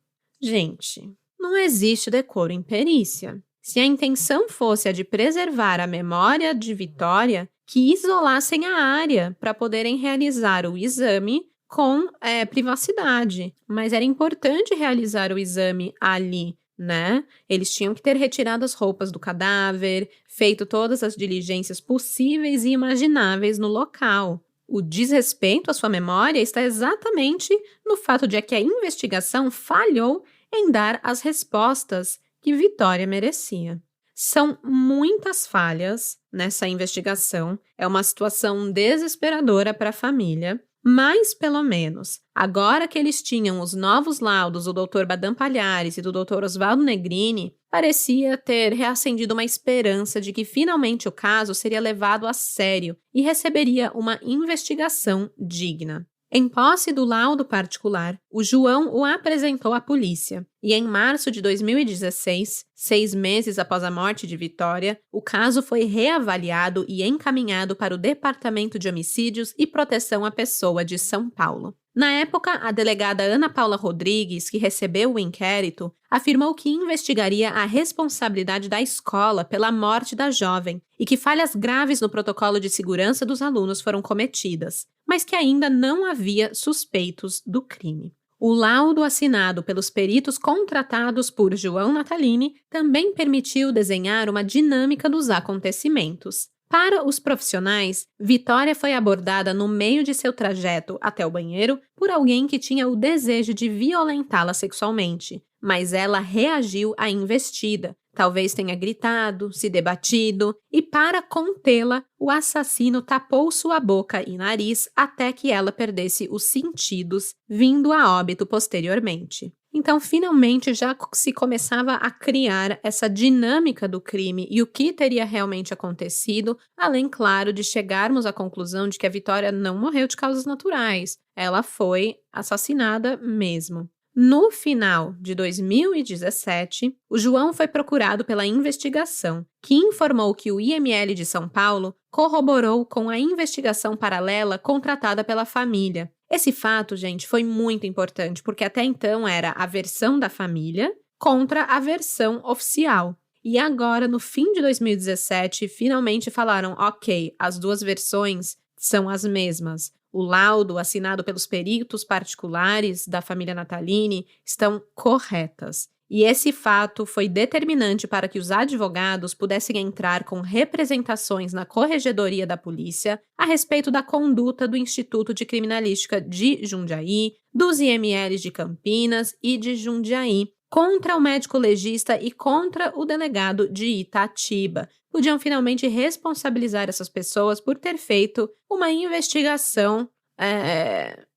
Gente, não existe decoro em perícia. Se a intenção fosse a de preservar a memória de Vitória, que isolassem a área para poderem realizar o exame com privacidade. Mas era importante realizar o exame ali, né? Eles tinham que ter retirado as roupas do cadáver, feito todas as diligências possíveis e imagináveis no local. O desrespeito à sua memória está exatamente no fato de que a investigação falhou em dar as respostas que Vitória merecia. São muitas falhas nessa investigação, é uma situação desesperadora para a família, mas, pelo menos, agora que eles tinham os novos laudos do Dr. Badam Palhares e do Dr. Oswaldo Negrini, parecia ter reacendido uma esperança de que finalmente o caso seria levado a sério e receberia uma investigação digna. Em posse do laudo particular, o João o apresentou à polícia e em março de 2016, 6 meses após a morte de Vitória, o caso foi reavaliado e encaminhado para o Departamento de Homicídios e Proteção à Pessoa de São Paulo. Na época, a delegada Ana Paula Rodrigues, que recebeu o inquérito, afirmou que investigaria a responsabilidade da escola pela morte da jovem e que falhas graves no protocolo de segurança dos alunos foram cometidas, mas que ainda não havia suspeitos do crime. O laudo assinado pelos peritos contratados por João Natalini também permitiu desenhar uma dinâmica dos acontecimentos. Para os profissionais, Vitória foi abordada no meio de seu trajeto até o banheiro por alguém que tinha o desejo de violentá-la sexualmente, mas ela reagiu à investida. Talvez tenha gritado, se debatido e, para contê-la, o assassino tapou sua boca e nariz até que ela perdesse os sentidos, vindo a óbito posteriormente. Então, finalmente, já se começava a criar essa dinâmica do crime e o que teria realmente acontecido, além, claro, de chegarmos à conclusão de que a Vitória não morreu de causas naturais. Ela foi assassinada mesmo. No final de 2017, o João foi procurado pela investigação, que informou que o IML de São Paulo corroborou com a investigação paralela contratada pela família. Esse fato, gente, foi muito importante, porque até então era a versão da família contra a versão oficial. E agora, no fim de 2017, finalmente falaram, ok, as duas versões são as mesmas. O laudo assinado pelos peritos particulares da família Natalini estão corretas. E esse fato foi determinante para que os advogados pudessem entrar com representações na Corregedoria da Polícia a respeito da conduta do Instituto de Criminalística de Jundiaí, dos IMLs de Campinas e de Jundiaí, contra o médico legista e contra o delegado de Itatiba. Podiam finalmente responsabilizar essas pessoas por ter feito uma investigação,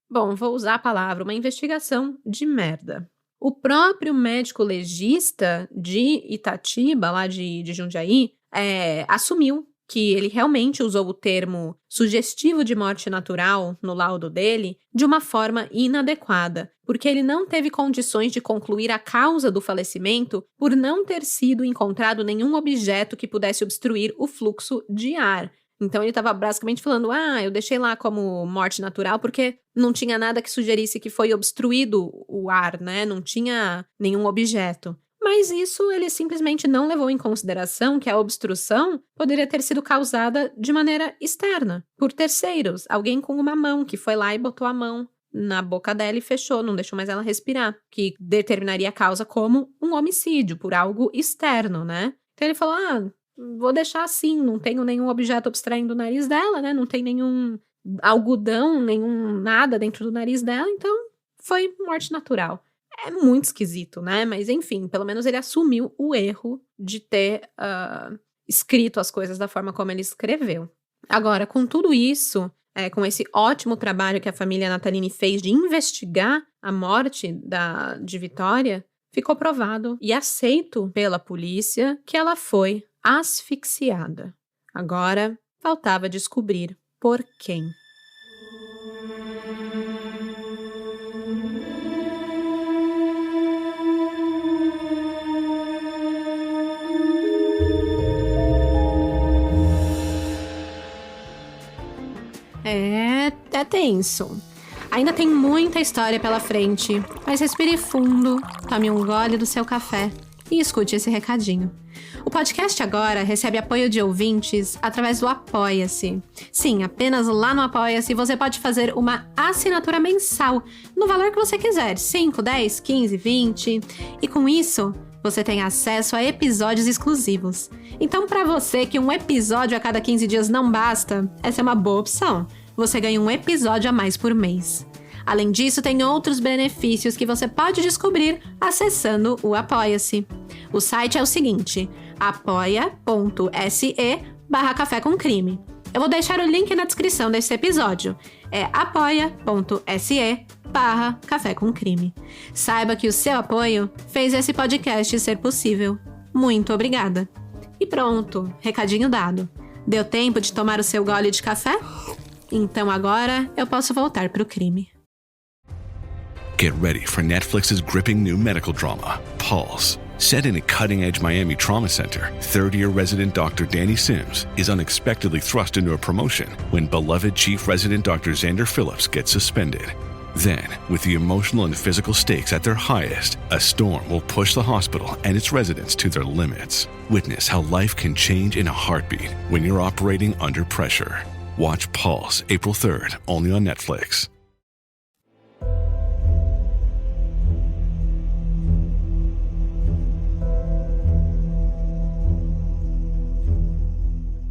vou usar a palavra, uma investigação de merda. O próprio médico legista de Itatiba, lá de Jundiaí, assumiu que ele realmente usou o termo sugestivo de morte natural no laudo dele de uma forma inadequada, porque ele não teve condições de concluir a causa do falecimento por não ter sido encontrado nenhum objeto que pudesse obstruir o fluxo de ar. Então ele estava basicamente falando, eu deixei lá como morte natural porque não tinha nada que sugerisse que foi obstruído o ar, né? Não tinha nenhum objeto. Mas isso ele simplesmente não levou em consideração que a obstrução poderia ter sido causada de maneira externa, por terceiros, alguém com uma mão que foi lá e botou a mão na boca dela e fechou, não deixou mais ela respirar, que determinaria a causa como um homicídio, por algo externo, né? Então ele falou, vou deixar assim, não tenho nenhum objeto abstraindo o nariz dela, né? Não tem nenhum algodão, nenhum nada dentro do nariz dela, então foi morte natural. É muito esquisito, né? Mas enfim, pelo menos ele assumiu o erro de ter escrito as coisas da forma como ele escreveu. Agora, com tudo isso, com esse ótimo trabalho que a família Natalini fez de investigar a morte de Vitória, ficou provado e aceito pela polícia que ela foi asfixiada. Agora, faltava descobrir por quem. É tenso. Ainda tem muita história pela frente, mas respire fundo, tome um gole do seu café e escute esse recadinho. O podcast agora recebe apoio de ouvintes através do Apoia-se. Sim, apenas lá no Apoia-se você pode fazer uma assinatura mensal, no valor que você quiser, 5, 10, 15, 20, e com isso você tem acesso a episódios exclusivos. Então, para você que um episódio a cada 15 dias não basta, essa é uma boa opção. Você ganha um episódio a mais por mês. Além disso, tem outros benefícios que você pode descobrir acessando o Apoia-se. O site é o seguinte, apoia.se/café com crime. Eu vou deixar o link na descrição desse episódio. É apoia.se/café com crime. Saiba que o seu apoio fez esse podcast ser possível. Muito obrigada. E pronto, recadinho dado. Deu tempo de tomar o seu gole de café? Então agora eu posso voltar pro crime. Get ready for Netflix's gripping new medical drama, Pulse. Set in a cutting-edge Miami trauma center, third-year resident Dr. Danny Sims is unexpectedly thrust into a promotion when beloved chief resident Dr. Xander Phillips gets suspended. Then, with the emotional and physical stakes at their highest, a storm will push the hospital and its residents to their limits. Witness how life can change in a heartbeat when you're operating under pressure. Watch Pulse, April 3rd, only on Netflix.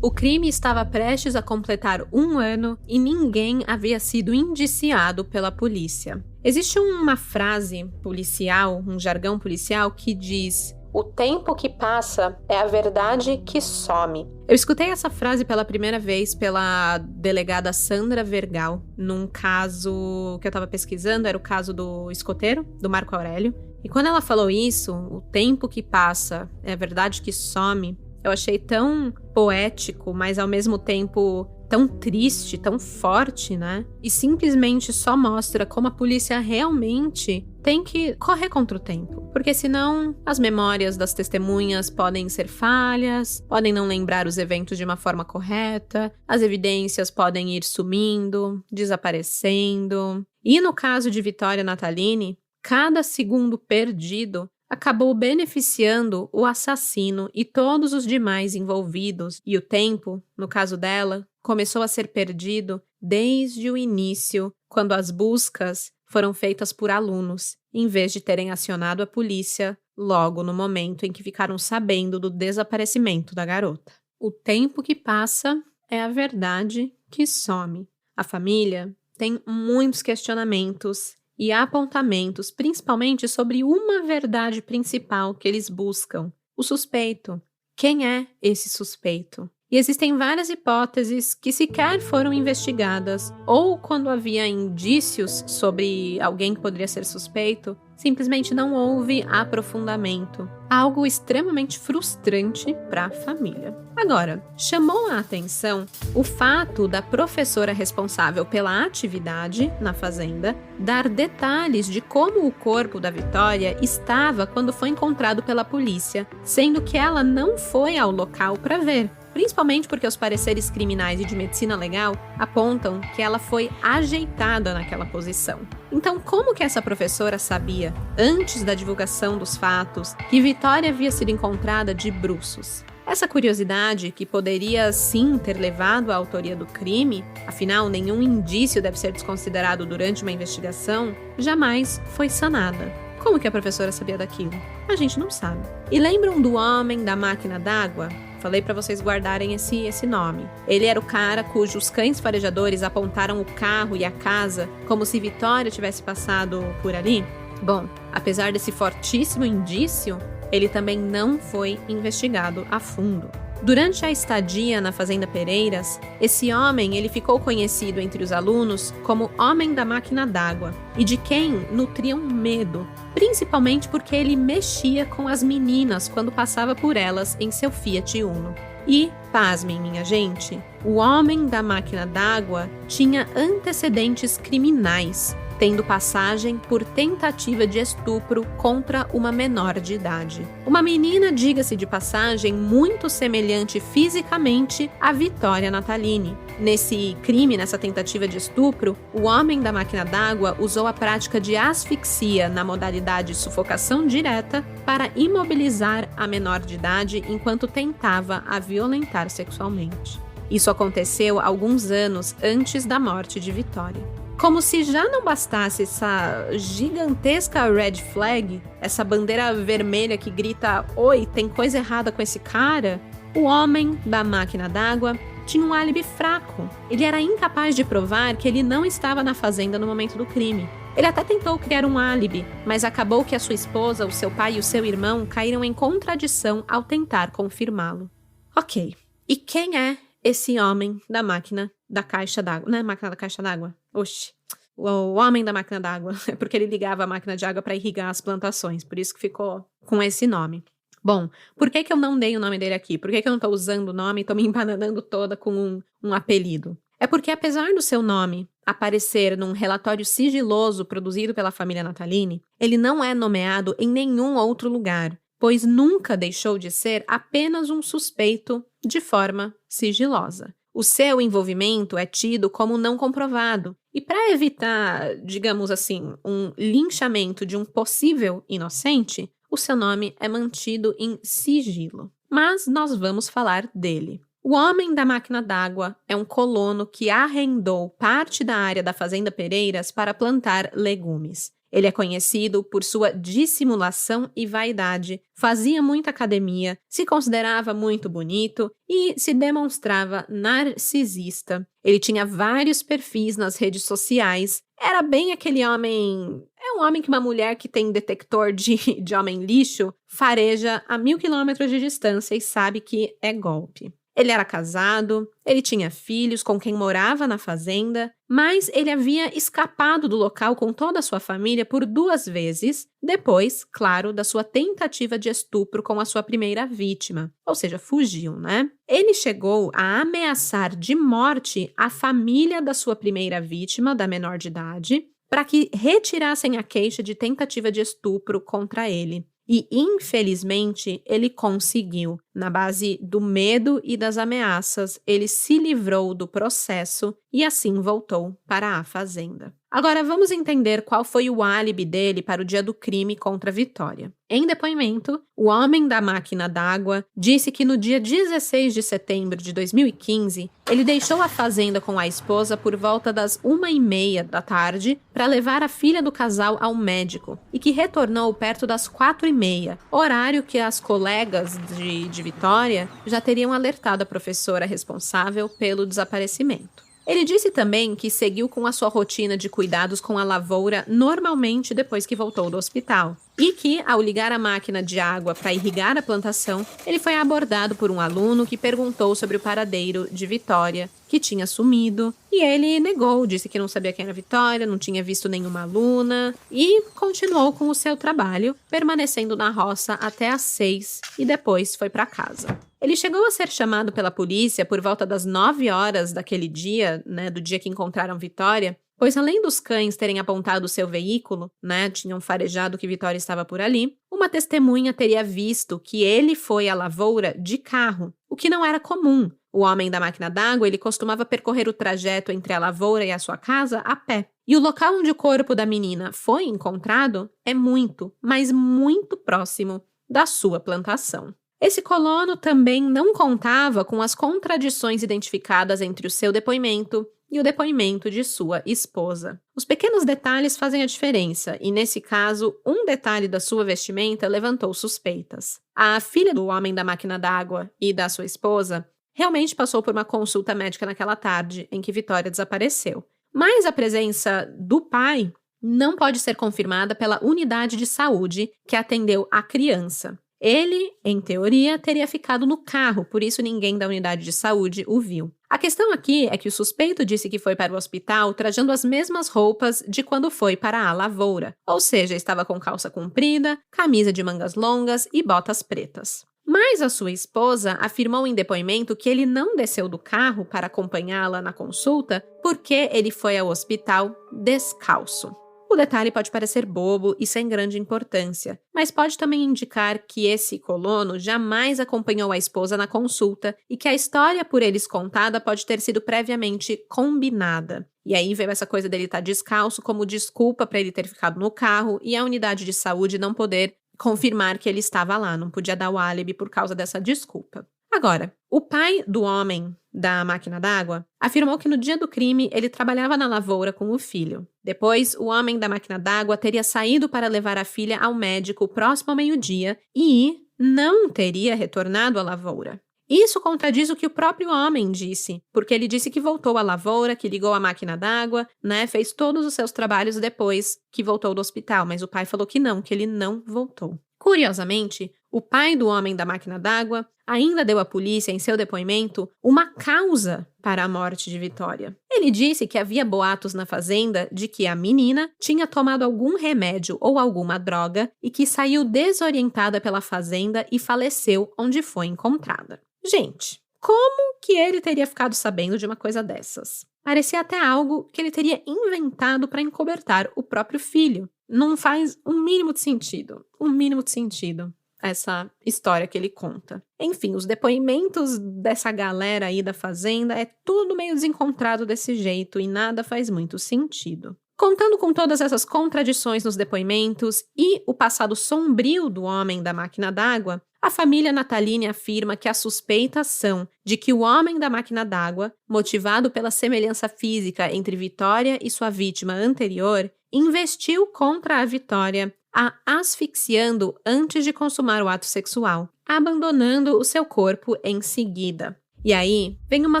O crime estava prestes a completar 1 ano e ninguém havia sido indiciado pela polícia. Existe uma frase policial, um jargão policial que diz: "O tempo que passa é a verdade que some". Eu escutei essa frase pela primeira vez pela delegada Sandra Vergal, num caso que eu estava pesquisando, era o caso do escoteiro, do Marco Aurélio, E quando ela falou isso, o tempo que passa é a verdade que some, eu achei tão poético, mas ao mesmo tempo tão triste, tão forte, né? E simplesmente só mostra como a polícia realmente tem que correr contra o tempo. Porque senão as memórias das testemunhas podem ser falhas, podem não lembrar os eventos de uma forma correta, as evidências podem ir sumindo, desaparecendo. E no caso de Vittoria Natalini, cada segundo perdido acabou beneficiando o assassino e todos os demais envolvidos, e o tempo, no caso dela, começou a ser perdido desde o início, quando as buscas foram feitas por alunos, em vez de terem acionado a polícia logo no momento em que ficaram sabendo do desaparecimento da garota. O tempo que passa é a verdade que some. A família tem muitos questionamentos e apontamentos, principalmente sobre uma verdade principal que eles buscam: o suspeito. Quem é esse suspeito? E existem várias hipóteses que sequer foram investigadas, ou quando havia indícios sobre alguém que poderia ser suspeito, simplesmente não houve aprofundamento. Algo extremamente frustrante para a família. Agora, chamou a atenção o fato da professora responsável pela atividade na fazenda dar detalhes de como o corpo da Vittoria estava quando foi encontrado pela polícia, sendo que ela não foi ao local para ver. Principalmente porque os pareceres criminais e de medicina legal apontam que ela foi ajeitada naquela posição. Então, como que essa professora sabia, antes da divulgação dos fatos, que Vittoria havia sido encontrada de bruços? Essa curiosidade, que poderia sim ter levado à autoria do crime, afinal nenhum indício deve ser desconsiderado durante uma investigação, jamais foi sanada. Como que a professora sabia daquilo? A gente não sabe. E lembram do homem da máquina d'água? Falei para vocês guardarem esse nome. Ele era o cara cujos cães farejadores apontaram o carro e a casa como se Vittoria tivesse passado por ali? Bom, apesar desse fortíssimo indício, ele também não foi investigado a fundo. Durante a estadia na Fazenda Pereiras, esse homem ele ficou conhecido entre os alunos como Homem da Máquina d'Água e de quem nutriam medo, principalmente porque ele mexia com as meninas quando passava por elas em seu Fiat Uno. E, pasmem minha gente, o Homem da Máquina d'Água tinha antecedentes criminais, tendo passagem por tentativa de estupro contra uma menor de idade. Uma menina, diga-se de passagem, muito semelhante fisicamente a Vittoria Natalini. Nesse crime, nessa tentativa de estupro, o Homem da Máquina d'Água usou a prática de asfixia na modalidade sufocação direta para imobilizar a menor de idade enquanto tentava a violentar sexualmente. Isso aconteceu alguns anos antes da morte de Vittoria. Como se já não bastasse essa gigantesca red flag, essa bandeira vermelha que grita "Oi, tem coisa errada com esse cara", o Homem da Máquina d'Água tinha um álibi fraco. Ele era incapaz de provar que ele não estava na fazenda no momento do crime. Ele até tentou criar um álibi, mas acabou que a sua esposa, o seu pai e o seu irmão caíram em contradição ao tentar confirmá-lo. Ok, e quem é esse Homem da Máquina da Caixa d'Água? Não é máquina da Caixa d'Água? Oxi. O Homem da Máquina d'Água. É porque ele ligava a máquina de água para irrigar as plantações. Por isso que ficou com esse nome. Bom, por que eu não dei o nome dele aqui? Por que eu não estou usando o nome e estou me embananando toda com um apelido? É porque, apesar do seu nome aparecer num relatório sigiloso produzido pela família Natalini, ele não é nomeado em nenhum outro lugar, pois nunca deixou de ser apenas um suspeito de forma sigilosa. O seu envolvimento é tido como não comprovado, e para evitar, digamos assim, um linchamento de um possível inocente, o seu nome é mantido em sigilo. Mas nós vamos falar dele. O Homem da Máquina d'Água é um colono que arrendou parte da área da Fazenda Pereiras para plantar legumes. Ele é conhecido por sua dissimulação e vaidade, fazia muita academia, se considerava muito bonito e se demonstrava narcisista. Ele tinha vários perfis nas redes sociais, era bem aquele homem... É um homem que uma mulher que tem detector de homem lixo fareja a 1000 quilômetros de distância e sabe que é golpe. Ele era casado, ele tinha filhos com quem morava na fazenda, mas ele havia escapado do local com toda a sua família por 2 vezes, depois, claro, da sua tentativa de estupro com a sua primeira vítima. Ou seja, fugiu, né? Ele chegou a ameaçar de morte a família da sua primeira vítima, da menor de idade, para que retirassem a queixa de tentativa de estupro contra ele. E, infelizmente, ele conseguiu. Na base do medo e das ameaças, ele se livrou do processo e assim voltou para a fazenda. Agora, vamos entender qual foi o álibi dele para o dia do crime contra Vitória. Em depoimento, o homem da máquina d'água disse que no dia 16 de setembro de 2015, ele deixou a fazenda com a esposa por volta das 1h30 da tarde para levar a filha do casal ao médico e que retornou perto das 4h30, horário que as colegas de Vitória já teriam alertado a professora responsável pelo desaparecimento. Ele disse também que seguiu com a sua rotina de cuidados com a lavoura normalmente depois que voltou do hospital. E que, ao ligar a máquina de água para irrigar a plantação, ele foi abordado por um aluno que perguntou sobre o paradeiro de Vitória, que tinha sumido. E ele negou, disse que não sabia quem era Vitória, não tinha visto nenhuma aluna e continuou com o seu trabalho, permanecendo na roça até às 6 e depois foi para casa. Ele chegou a ser chamado pela polícia por volta das 9 horas daquele dia, do dia que encontraram Vitória, pois além dos cães terem apontado o seu veículo, tinham farejado que Vitória estava por ali, uma testemunha teria visto que ele foi à lavoura de carro, o que não era comum. O homem da máquina d'água, ele costumava percorrer o trajeto entre a lavoura e a sua casa a pé. E o local onde o corpo da menina foi encontrado é muito, mas muito próximo da sua plantação. Esse colono também não contava com as contradições identificadas entre o seu depoimento e o depoimento de sua esposa. Os pequenos detalhes fazem a diferença, e nesse caso, um detalhe da sua vestimenta levantou suspeitas. A filha do homem da máquina d'água e da sua esposa realmente passou por uma consulta médica naquela tarde em que Vitória desapareceu. Mas a presença do pai não pode ser confirmada pela unidade de saúde que atendeu a criança. Ele, em teoria, teria ficado no carro, por isso ninguém da unidade de saúde o viu. A questão aqui é que o suspeito disse que foi para o hospital trajando as mesmas roupas de quando foi para a lavoura, ou seja, estava com calça comprida, camisa de mangas longas e botas pretas. Mas a sua esposa afirmou em depoimento que ele não desceu do carro para acompanhá-la na consulta porque ele foi ao hospital descalço. O detalhe pode parecer bobo e sem grande importância, mas pode também indicar que esse colono jamais acompanhou a esposa na consulta e que a história por eles contada pode ter sido previamente combinada. E aí veio essa coisa dele estar descalço como desculpa para ele ter ficado no carro e a unidade de saúde não poder confirmar que ele estava lá, não podia dar o álibi por causa dessa desculpa. Agora, o pai do homem da máquina d'água afirmou que no dia do crime ele trabalhava na lavoura com o filho. Depois, o homem da máquina d'água teria saído para levar a filha ao médico próximo ao meio-dia e não teria retornado à lavoura. Isso contradiz o que o próprio homem disse, porque ele disse que voltou à lavoura, que ligou a máquina d'água, fez todos os seus trabalhos depois que voltou do hospital, mas o pai falou que ele não voltou. Curiosamente, o pai do homem da máquina d'água ainda deu à polícia, em seu depoimento, uma causa para a morte de Vitória. Ele disse que havia boatos na fazenda de que a menina tinha tomado algum remédio ou alguma droga e que saiu desorientada pela fazenda e faleceu onde foi encontrada. Gente, como que ele teria ficado sabendo de uma coisa dessas? Parecia até algo que ele teria inventado para encobertar o próprio filho. Não faz um mínimo de sentido essa história que ele conta. Enfim, os depoimentos dessa galera aí da fazenda é tudo meio desencontrado desse jeito e nada faz muito sentido. Contando com todas essas contradições nos depoimentos e o passado sombrio do homem da máquina d'água, a família Nataline afirma que as suspeitas são de que o homem da máquina d'água, motivado pela semelhança física entre Vitória e sua vítima anterior, investiu contra a Vitória, a asfixiando antes de consumar o ato sexual, abandonando o seu corpo em seguida. E aí vem uma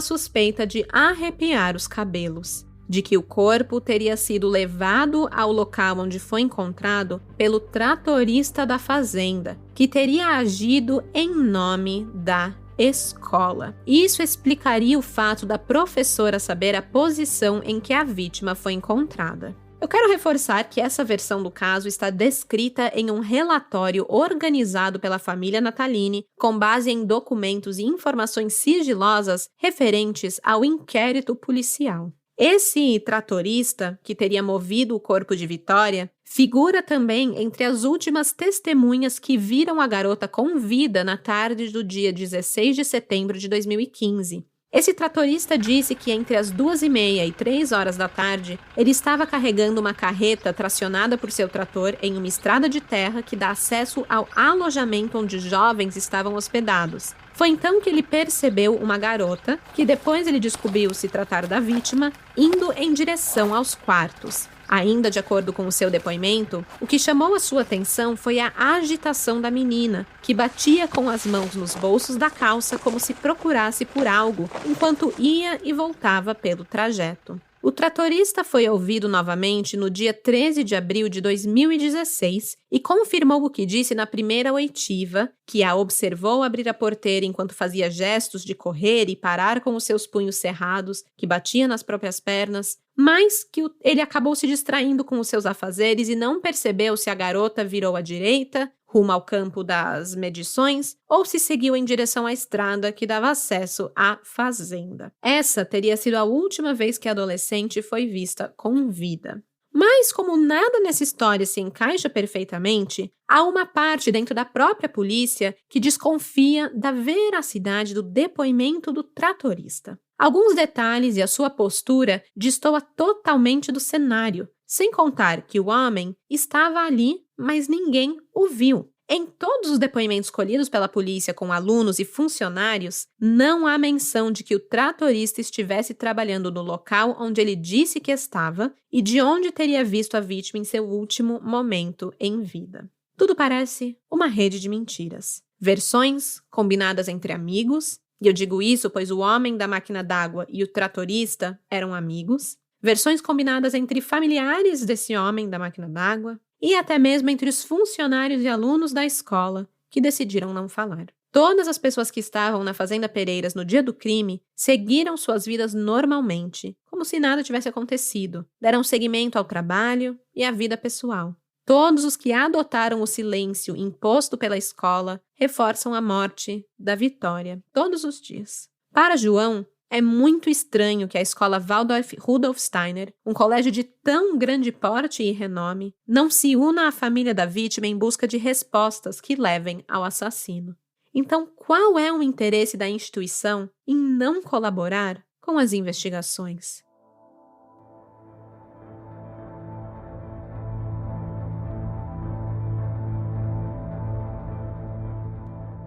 suspeita de arrepiar os cabelos, de que o corpo teria sido levado ao local onde foi encontrado pelo tratorista da fazenda, que teria agido em nome da escola. Isso explicaria o fato da professora saber a posição em que a vítima foi encontrada. Eu quero reforçar que essa versão do caso está descrita em um relatório organizado pela família Natalini com base em documentos e informações sigilosas referentes ao inquérito policial. Esse tratorista, que teria movido o corpo de Vitória, figura também entre as últimas testemunhas que viram a garota com vida na tarde do dia 16 de setembro de 2015. Esse tratorista disse que entre as 2h30 e 3 horas da tarde, ele estava carregando uma carreta tracionada por seu trator em uma estrada de terra que dá acesso ao alojamento onde jovens estavam hospedados. Foi então que ele percebeu uma garota, que depois ele descobriu se tratar da vítima, indo em direção aos quartos. Ainda de acordo com o seu depoimento, o que chamou a sua atenção foi a agitação da menina, que batia com as mãos nos bolsos da calça como se procurasse por algo, enquanto ia e voltava pelo trajeto. O tratorista foi ouvido novamente no dia 13 de abril de 2016 e confirmou o que disse na primeira oitiva, que a observou abrir a porteira enquanto fazia gestos de correr e parar com os seus punhos cerrados, que batia nas próprias pernas, mas que ele acabou se distraindo com os seus afazeres e não percebeu se a garota virou à direita, rumo ao campo das medições, ou se seguiu em direção à estrada que dava acesso à fazenda. Essa teria sido a última vez que a adolescente foi vista com vida. Mas, como nada nessa história se encaixa perfeitamente, há uma parte dentro da própria polícia que desconfia da veracidade do depoimento do tratorista. Alguns detalhes e a sua postura destoam totalmente do cenário, sem contar que o homem estava ali, mas ninguém o viu. Em todos os depoimentos colhidos pela polícia com alunos e funcionários, não há menção de que o tratorista estivesse trabalhando no local onde ele disse que estava e de onde teria visto a vítima em seu último momento em vida. Tudo parece uma rede de mentiras. Versões combinadas entre amigos, e eu digo isso pois o homem da máquina d'água e o tratorista eram amigos. Versões combinadas entre familiares desse homem da máquina d'água e até mesmo entre os funcionários e alunos da escola que decidiram não falar. Todas as pessoas que estavam na Fazenda Pereiras no dia do crime seguiram suas vidas normalmente, como se nada tivesse acontecido. Deram seguimento ao trabalho e à vida pessoal. Todos os que adotaram o silêncio imposto pela escola reforçam a morte da Vitória todos os dias. Para João, é muito estranho que a escola Waldorf Rudolf Steiner, um colégio de tão grande porte e renome, não se una à família da vítima em busca de respostas que levem ao assassino. Então, qual é o interesse da instituição em não colaborar com as investigações?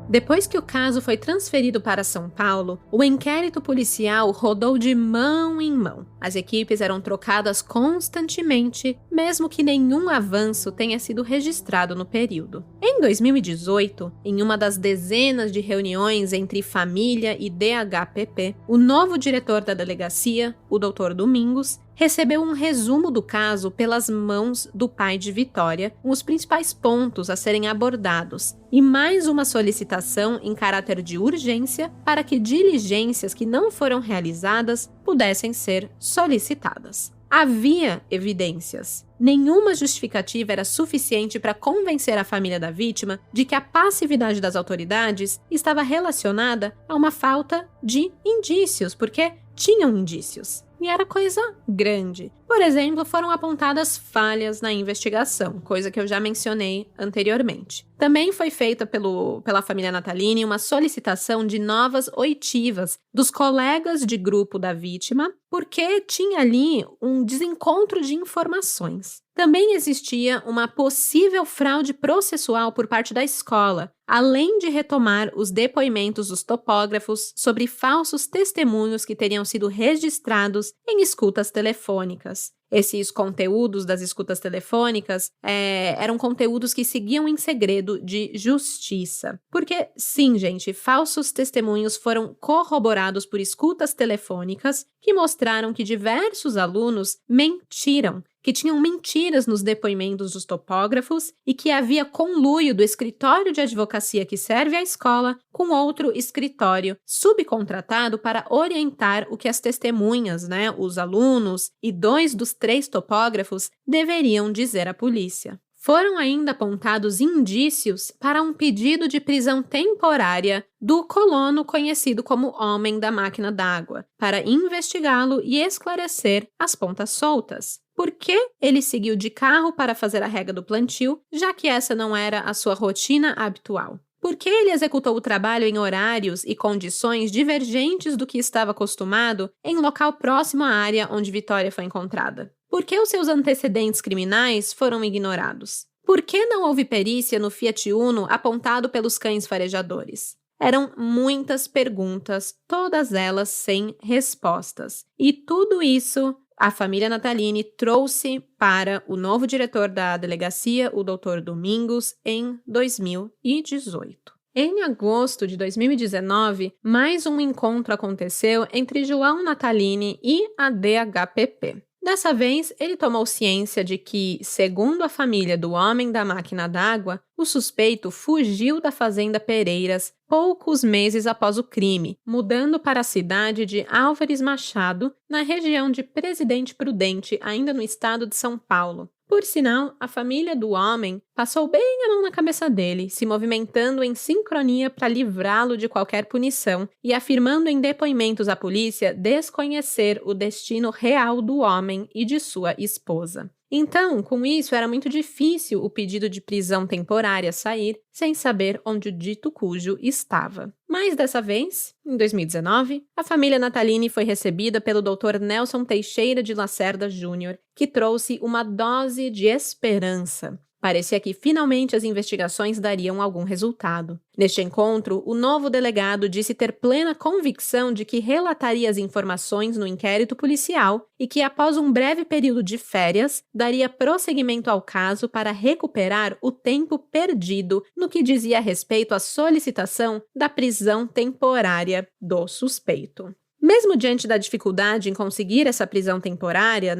Depois que o caso foi transferido para São Paulo, o inquérito policial rodou de mão em mão. As equipes eram trocadas constantemente, mesmo que nenhum avanço tenha sido registrado no período. Em 2018, em uma das dezenas de reuniões entre família e DHPP, o novo diretor da delegacia, o Dr. Domingos, recebeu um resumo do caso pelas mãos do pai de Vitória, com os principais pontos a serem abordados, e mais uma solicitação em caráter de urgência para que diligências que não foram realizadas pudessem ser solicitadas. Havia evidências. Nenhuma justificativa era suficiente para convencer a família da vítima de que a passividade das autoridades estava relacionada a uma falta de indícios, porque tinham indícios. E era coisa grande. Por exemplo, foram apontadas falhas na investigação, coisa que eu já mencionei anteriormente. Também foi feita pela família Natalini uma solicitação de novas oitivas dos colegas de grupo da vítima, porque tinha ali um desencontro de informações. Também existia uma possível fraude processual por parte da escola, além de retomar os depoimentos dos topógrafos sobre falsos testemunhos que teriam sido registrados em escutas telefônicas. Esses conteúdos das escutas telefônicas eram conteúdos que seguiam em segredo de justiça. Porque, sim, gente, falsos testemunhos foram corroborados por escutas telefônicas que mostraram que diversos alunos mentiram, que tinham mentiras nos depoimentos dos topógrafos e que havia conluio do escritório de advocacia que serve à escola com outro escritório subcontratado para orientar o que as testemunhas, os alunos e 2 dos 3 topógrafos deveriam dizer à polícia. Foram ainda apontados indícios para um pedido de prisão temporária do colono conhecido como Homem da Máquina d'Água, para investigá-lo e esclarecer as pontas soltas. Por que ele seguiu de carro para fazer a rega do plantio, já que essa não era a sua rotina habitual? Por que ele executou o trabalho em horários e condições divergentes do que estava acostumado em local próximo à área onde Vitória foi encontrada? Por que os seus antecedentes criminais foram ignorados? Por que não houve perícia no Fiat Uno apontado pelos cães farejadores? Eram muitas perguntas, todas elas sem respostas. E tudo isso a família Natalini trouxe para o novo diretor da delegacia, o Dr. Domingos, em 2018. Em agosto de 2019, mais um encontro aconteceu entre João Natalini e a DHPP. Dessa vez, ele tomou ciência de que, segundo a família do Homem da Máquina d'Água, o suspeito fugiu da fazenda Pereiras poucos meses após o crime, mudando para a cidade de Álvares Machado, na região de Presidente Prudente, ainda no estado de São Paulo. Por sinal, a família do homem passou bem a mão na cabeça dele, se movimentando em sincronia para livrá-lo de qualquer punição e afirmando em depoimentos à polícia desconhecer o destino real do homem e de sua esposa. Então, com isso, era muito difícil o pedido de prisão temporária sair sem saber onde o dito cujo estava. Mas dessa vez, em 2019, a família Natalini foi recebida pelo Dr. Nelson Teixeira de Lacerda Júnior, que trouxe uma dose de esperança. Parecia que finalmente as investigações dariam algum resultado. Neste encontro, o novo delegado disse ter plena convicção de que relataria as informações no inquérito policial e que, após um breve período de férias, daria prosseguimento ao caso para recuperar o tempo perdido no que dizia a respeito à solicitação da prisão temporária do suspeito. Mesmo diante da dificuldade em conseguir essa prisão temporária,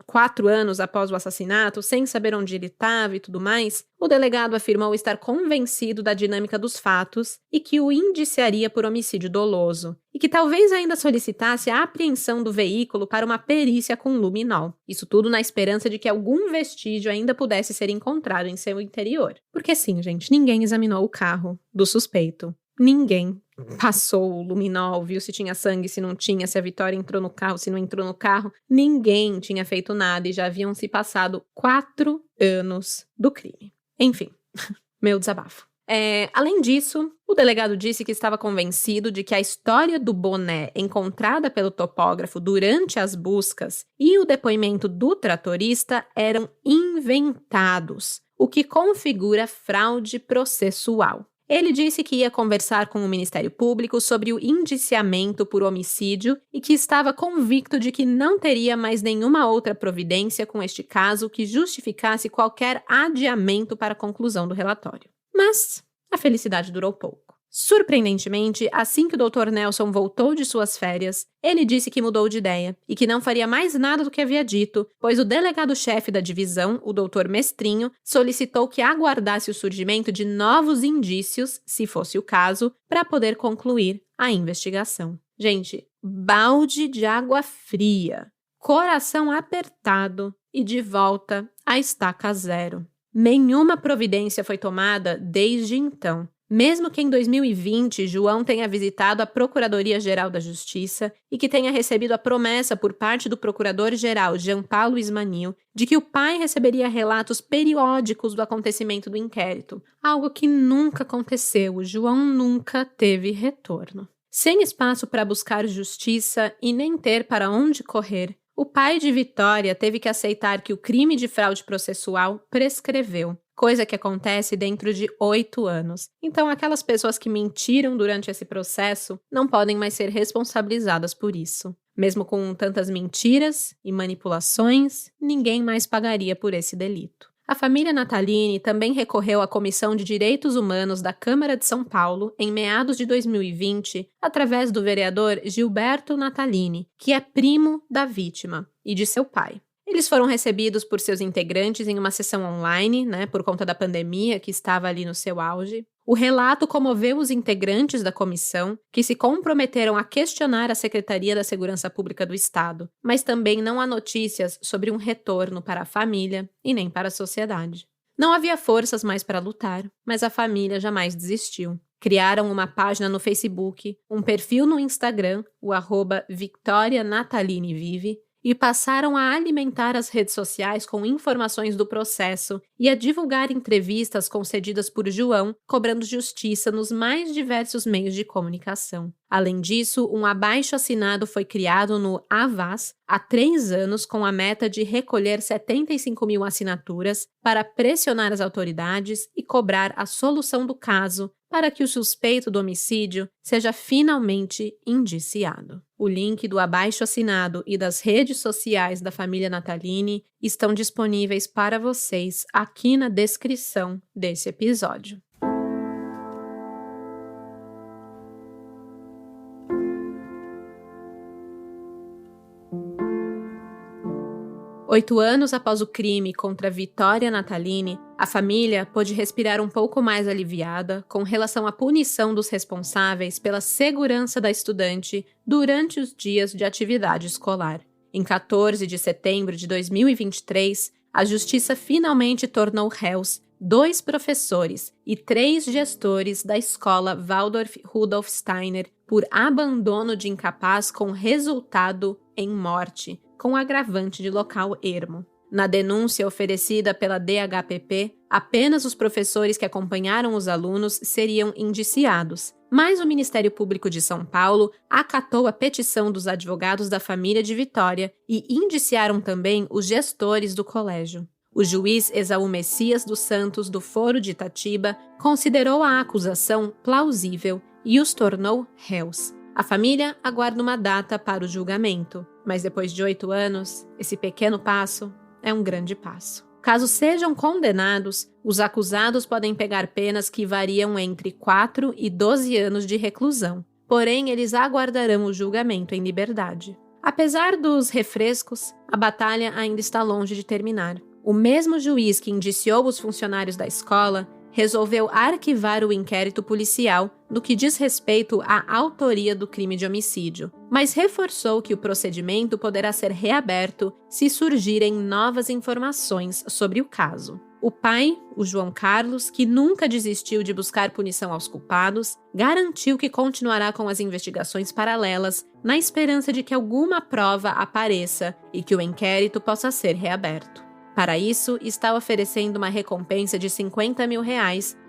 4 anos após o assassinato, sem saber onde ele estava e tudo mais, o delegado afirmou estar convencido da dinâmica dos fatos e que o indiciaria por homicídio doloso, e que talvez ainda solicitasse a apreensão do veículo para uma perícia com luminol. Isso tudo na esperança de que algum vestígio ainda pudesse ser encontrado em seu interior. Porque sim, gente, ninguém examinou o carro do suspeito. Ninguém passou o luminol, viu se tinha sangue, se não tinha, se a Vitória entrou no carro, se não entrou no carro. Ninguém tinha feito nada e já haviam se passado 4 anos do crime. Enfim, meu desabafo. Além disso, o delegado disse que estava convencido de que a história do boné encontrada pelo topógrafo durante as buscas e o depoimento do tratorista eram inventados, o que configura fraude processual. Ele disse que ia conversar com o Ministério Público sobre o indiciamento por homicídio e que estava convicto de que não teria mais nenhuma outra providência com este caso que justificasse qualquer adiamento para a conclusão do relatório. Mas a felicidade durou pouco. Surpreendentemente, assim que o Dr. Nelson voltou de suas férias, ele disse que mudou de ideia e que não faria mais nada do que havia dito, pois o delegado-chefe da divisão, o Dr. Mestrinho, solicitou que aguardasse o surgimento de novos indícios, se fosse o caso, para poder concluir a investigação. Gente, balde de água fria, coração apertado e de volta à estaca zero. Nenhuma providência foi tomada desde então. Mesmo que em 2020 João tenha visitado a Procuradoria-Geral da Justiça e que tenha recebido a promessa por parte do Procurador-Geral Jean Paulo Ismanil de que o pai receberia relatos periódicos do acontecimento do inquérito, algo que nunca aconteceu, o João nunca teve retorno. Sem espaço para buscar justiça e nem ter para onde correr, o pai de Vitória teve que aceitar que o crime de fraude processual prescreveu, coisa que acontece dentro de 8 anos. Então, aquelas pessoas que mentiram durante esse processo não podem mais ser responsabilizadas por isso. Mesmo com tantas mentiras e manipulações, ninguém mais pagaria por esse delito. A família Natalini também recorreu à Comissão de Direitos Humanos da Câmara de São Paulo em meados de 2020, através do vereador Gilberto Natalini, que é primo da vítima e de seu pai. Eles foram recebidos por seus integrantes em uma sessão online, por conta da pandemia que estava ali no seu auge. O relato comoveu os integrantes da comissão, que se comprometeram a questionar a Secretaria da Segurança Pública do Estado, mas também não há notícias sobre um retorno para a família e nem para a sociedade. Não havia forças mais para lutar, mas a família jamais desistiu. Criaram uma página no Facebook, um perfil no Instagram, o @VictoriaNatalineVive, e passaram a alimentar as redes sociais com informações do processo e a divulgar entrevistas concedidas por João, cobrando justiça nos mais diversos meios de comunicação. Além disso, um abaixo-assinado foi criado no Avaz há 3 anos com a meta de recolher 75 mil assinaturas para pressionar as autoridades e cobrar a solução do caso para que o suspeito do homicídio seja finalmente indiciado. O link do abaixo-assinado e das redes sociais da família Nataline estão disponíveis para vocês aqui na descrição desse episódio. Oito anos após o crime contra Vitória Nataline, a família pôde respirar um pouco mais aliviada com relação à punição dos responsáveis pela segurança da estudante durante os dias de atividade escolar. Em 14 de setembro de 2023, a Justiça finalmente tornou réus 2 professores e 3 gestores da escola Waldorf Rudolf Steiner por abandono de incapaz com resultado em morte, com agravante de local ermo. Na denúncia oferecida pela DHPP, apenas os professores que acompanharam os alunos seriam indiciados, mas o Ministério Público de São Paulo acatou a petição dos advogados da família de Vitória e indiciaram também os gestores do colégio. O juiz Esaú Messias dos Santos, do Foro de Itatiba, considerou a acusação plausível e os tornou réus. A família aguarda uma data para o julgamento, mas depois de 8 anos, esse pequeno passo é um grande passo. Caso sejam condenados, os acusados podem pegar penas que variam entre 4 e 12 anos de reclusão, porém eles aguardarão o julgamento em liberdade. Apesar dos refrescos, a batalha ainda está longe de terminar. O mesmo juiz que indiciou os funcionários da escola resolveu arquivar o inquérito policial no que diz respeito à autoria do crime de homicídio, mas reforçou que o procedimento poderá ser reaberto se surgirem novas informações sobre o caso. O pai, o João Carlos, que nunca desistiu de buscar punição aos culpados, garantiu que continuará com as investigações paralelas na esperança de que alguma prova apareça e que o inquérito possa ser reaberto. Para isso, está oferecendo uma recompensa de R$50 mil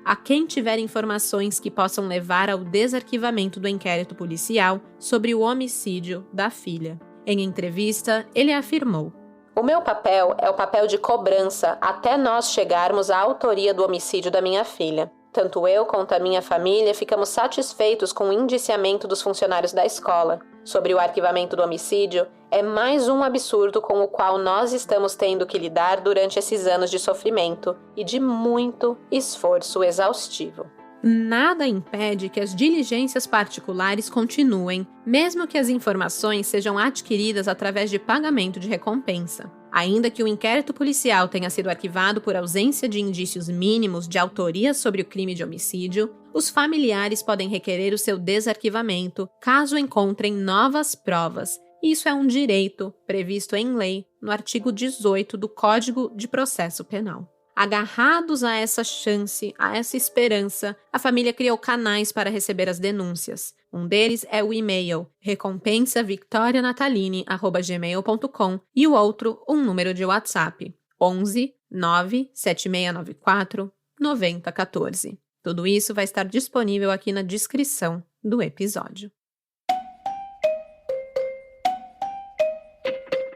a quem tiver informações que possam levar ao desarquivamento do inquérito policial sobre o homicídio da filha. Em entrevista, ele afirmou: "O meu papel é o papel de cobrança até nós chegarmos à autoria do homicídio da minha filha. Tanto eu quanto a minha família ficamos satisfeitos com o indiciamento dos funcionários da escola. Sobre o arquivamento do homicídio, é mais um absurdo com o qual nós estamos tendo que lidar durante esses anos de sofrimento e de muito esforço exaustivo." Nada impede que as diligências particulares continuem, mesmo que as informações sejam adquiridas através de pagamento de recompensa. Ainda que o inquérito policial tenha sido arquivado por ausência de indícios mínimos de autoria sobre o crime de homicídio, os familiares podem requerer o seu desarquivamento caso encontrem novas provas. Isso é um direito previsto em lei no artigo 18 do Código de Processo Penal. Agarrados a essa chance, a essa esperança, a família criou canais para receber as denúncias. Um deles é o e-mail recompensavictorianataline@gmail.com e o outro, um número de WhatsApp, 11 97694 9014. Tudo isso vai estar disponível aqui na descrição do episódio.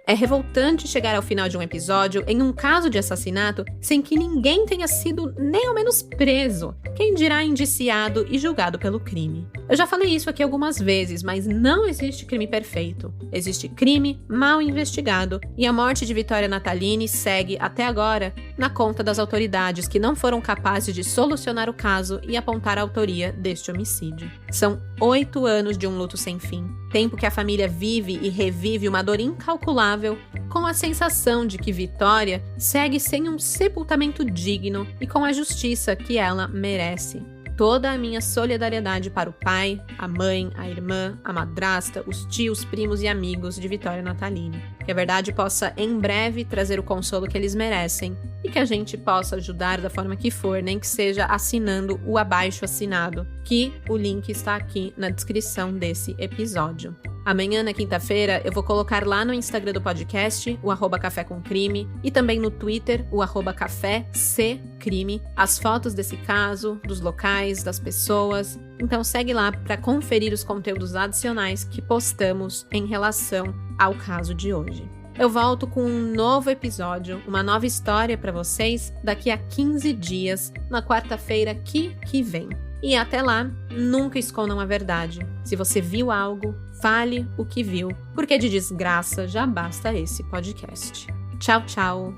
É revoltante chegar ao final de um episódio em um caso de assassinato sem que ninguém tenha sido nem ao menos preso, quem dirá indiciado e julgado pelo crime. Eu já falei isso aqui algumas vezes, mas não existe crime perfeito. Existe crime mal investigado e a morte de Vitória Nataline segue, até agora, na conta das autoridades que não foram capazes de solucionar o caso e apontar a autoria deste homicídio. São 8 anos de um luto sem fim. Tempo que a família vive e revive uma dor incalculável, com a sensação de que Vitória segue sem um sepultamento digno e com a justiça que ela merece. Toda a minha solidariedade para o pai, a mãe, a irmã, a madrasta, os tios, primos e amigos de Vitória Natalini. Que a verdade possa em breve trazer o consolo que eles merecem e que a gente possa ajudar da forma que for, nem que seja assinando o abaixo assinado, que o link está aqui na descrição desse episódio. Amanhã, na quinta-feira, eu vou colocar lá no Instagram do podcast, o @Café com Crime, e também no Twitter, o @CaféCCrime, as fotos desse caso, dos locais, das pessoas. Então segue lá para conferir os conteúdos adicionais que postamos em relação ao caso de hoje. Eu volto com um novo episódio, uma nova história para vocês daqui a 15 dias, na quarta-feira que vem. E até lá, nunca escondam a verdade. Se você viu algo, fale o que viu, porque de desgraça já basta esse podcast. Tchau, tchau!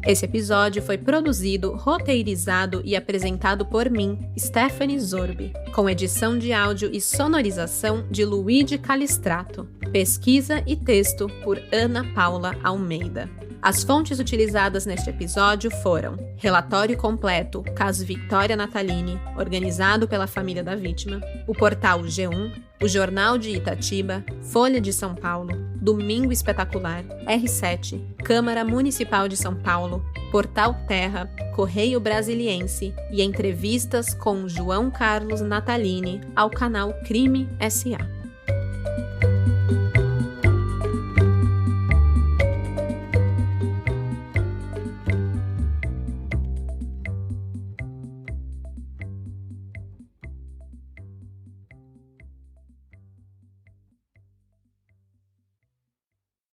Esse episódio foi produzido, roteirizado e apresentado por mim, Stephanie Zorbi, com edição de áudio e sonorização de Luigi Calistrato. Pesquisa e texto por Ana Paula Almeida. As fontes utilizadas neste episódio foram relatório completo, caso Vitória Natalini, organizado pela família da vítima, o portal G1, o Jornal de Itatiba, Folha de São Paulo, Domingo Espetacular, R7, Câmara Municipal de São Paulo, Portal Terra, Correio Brasiliense e entrevistas com João Carlos Natalini ao canal Crime SA.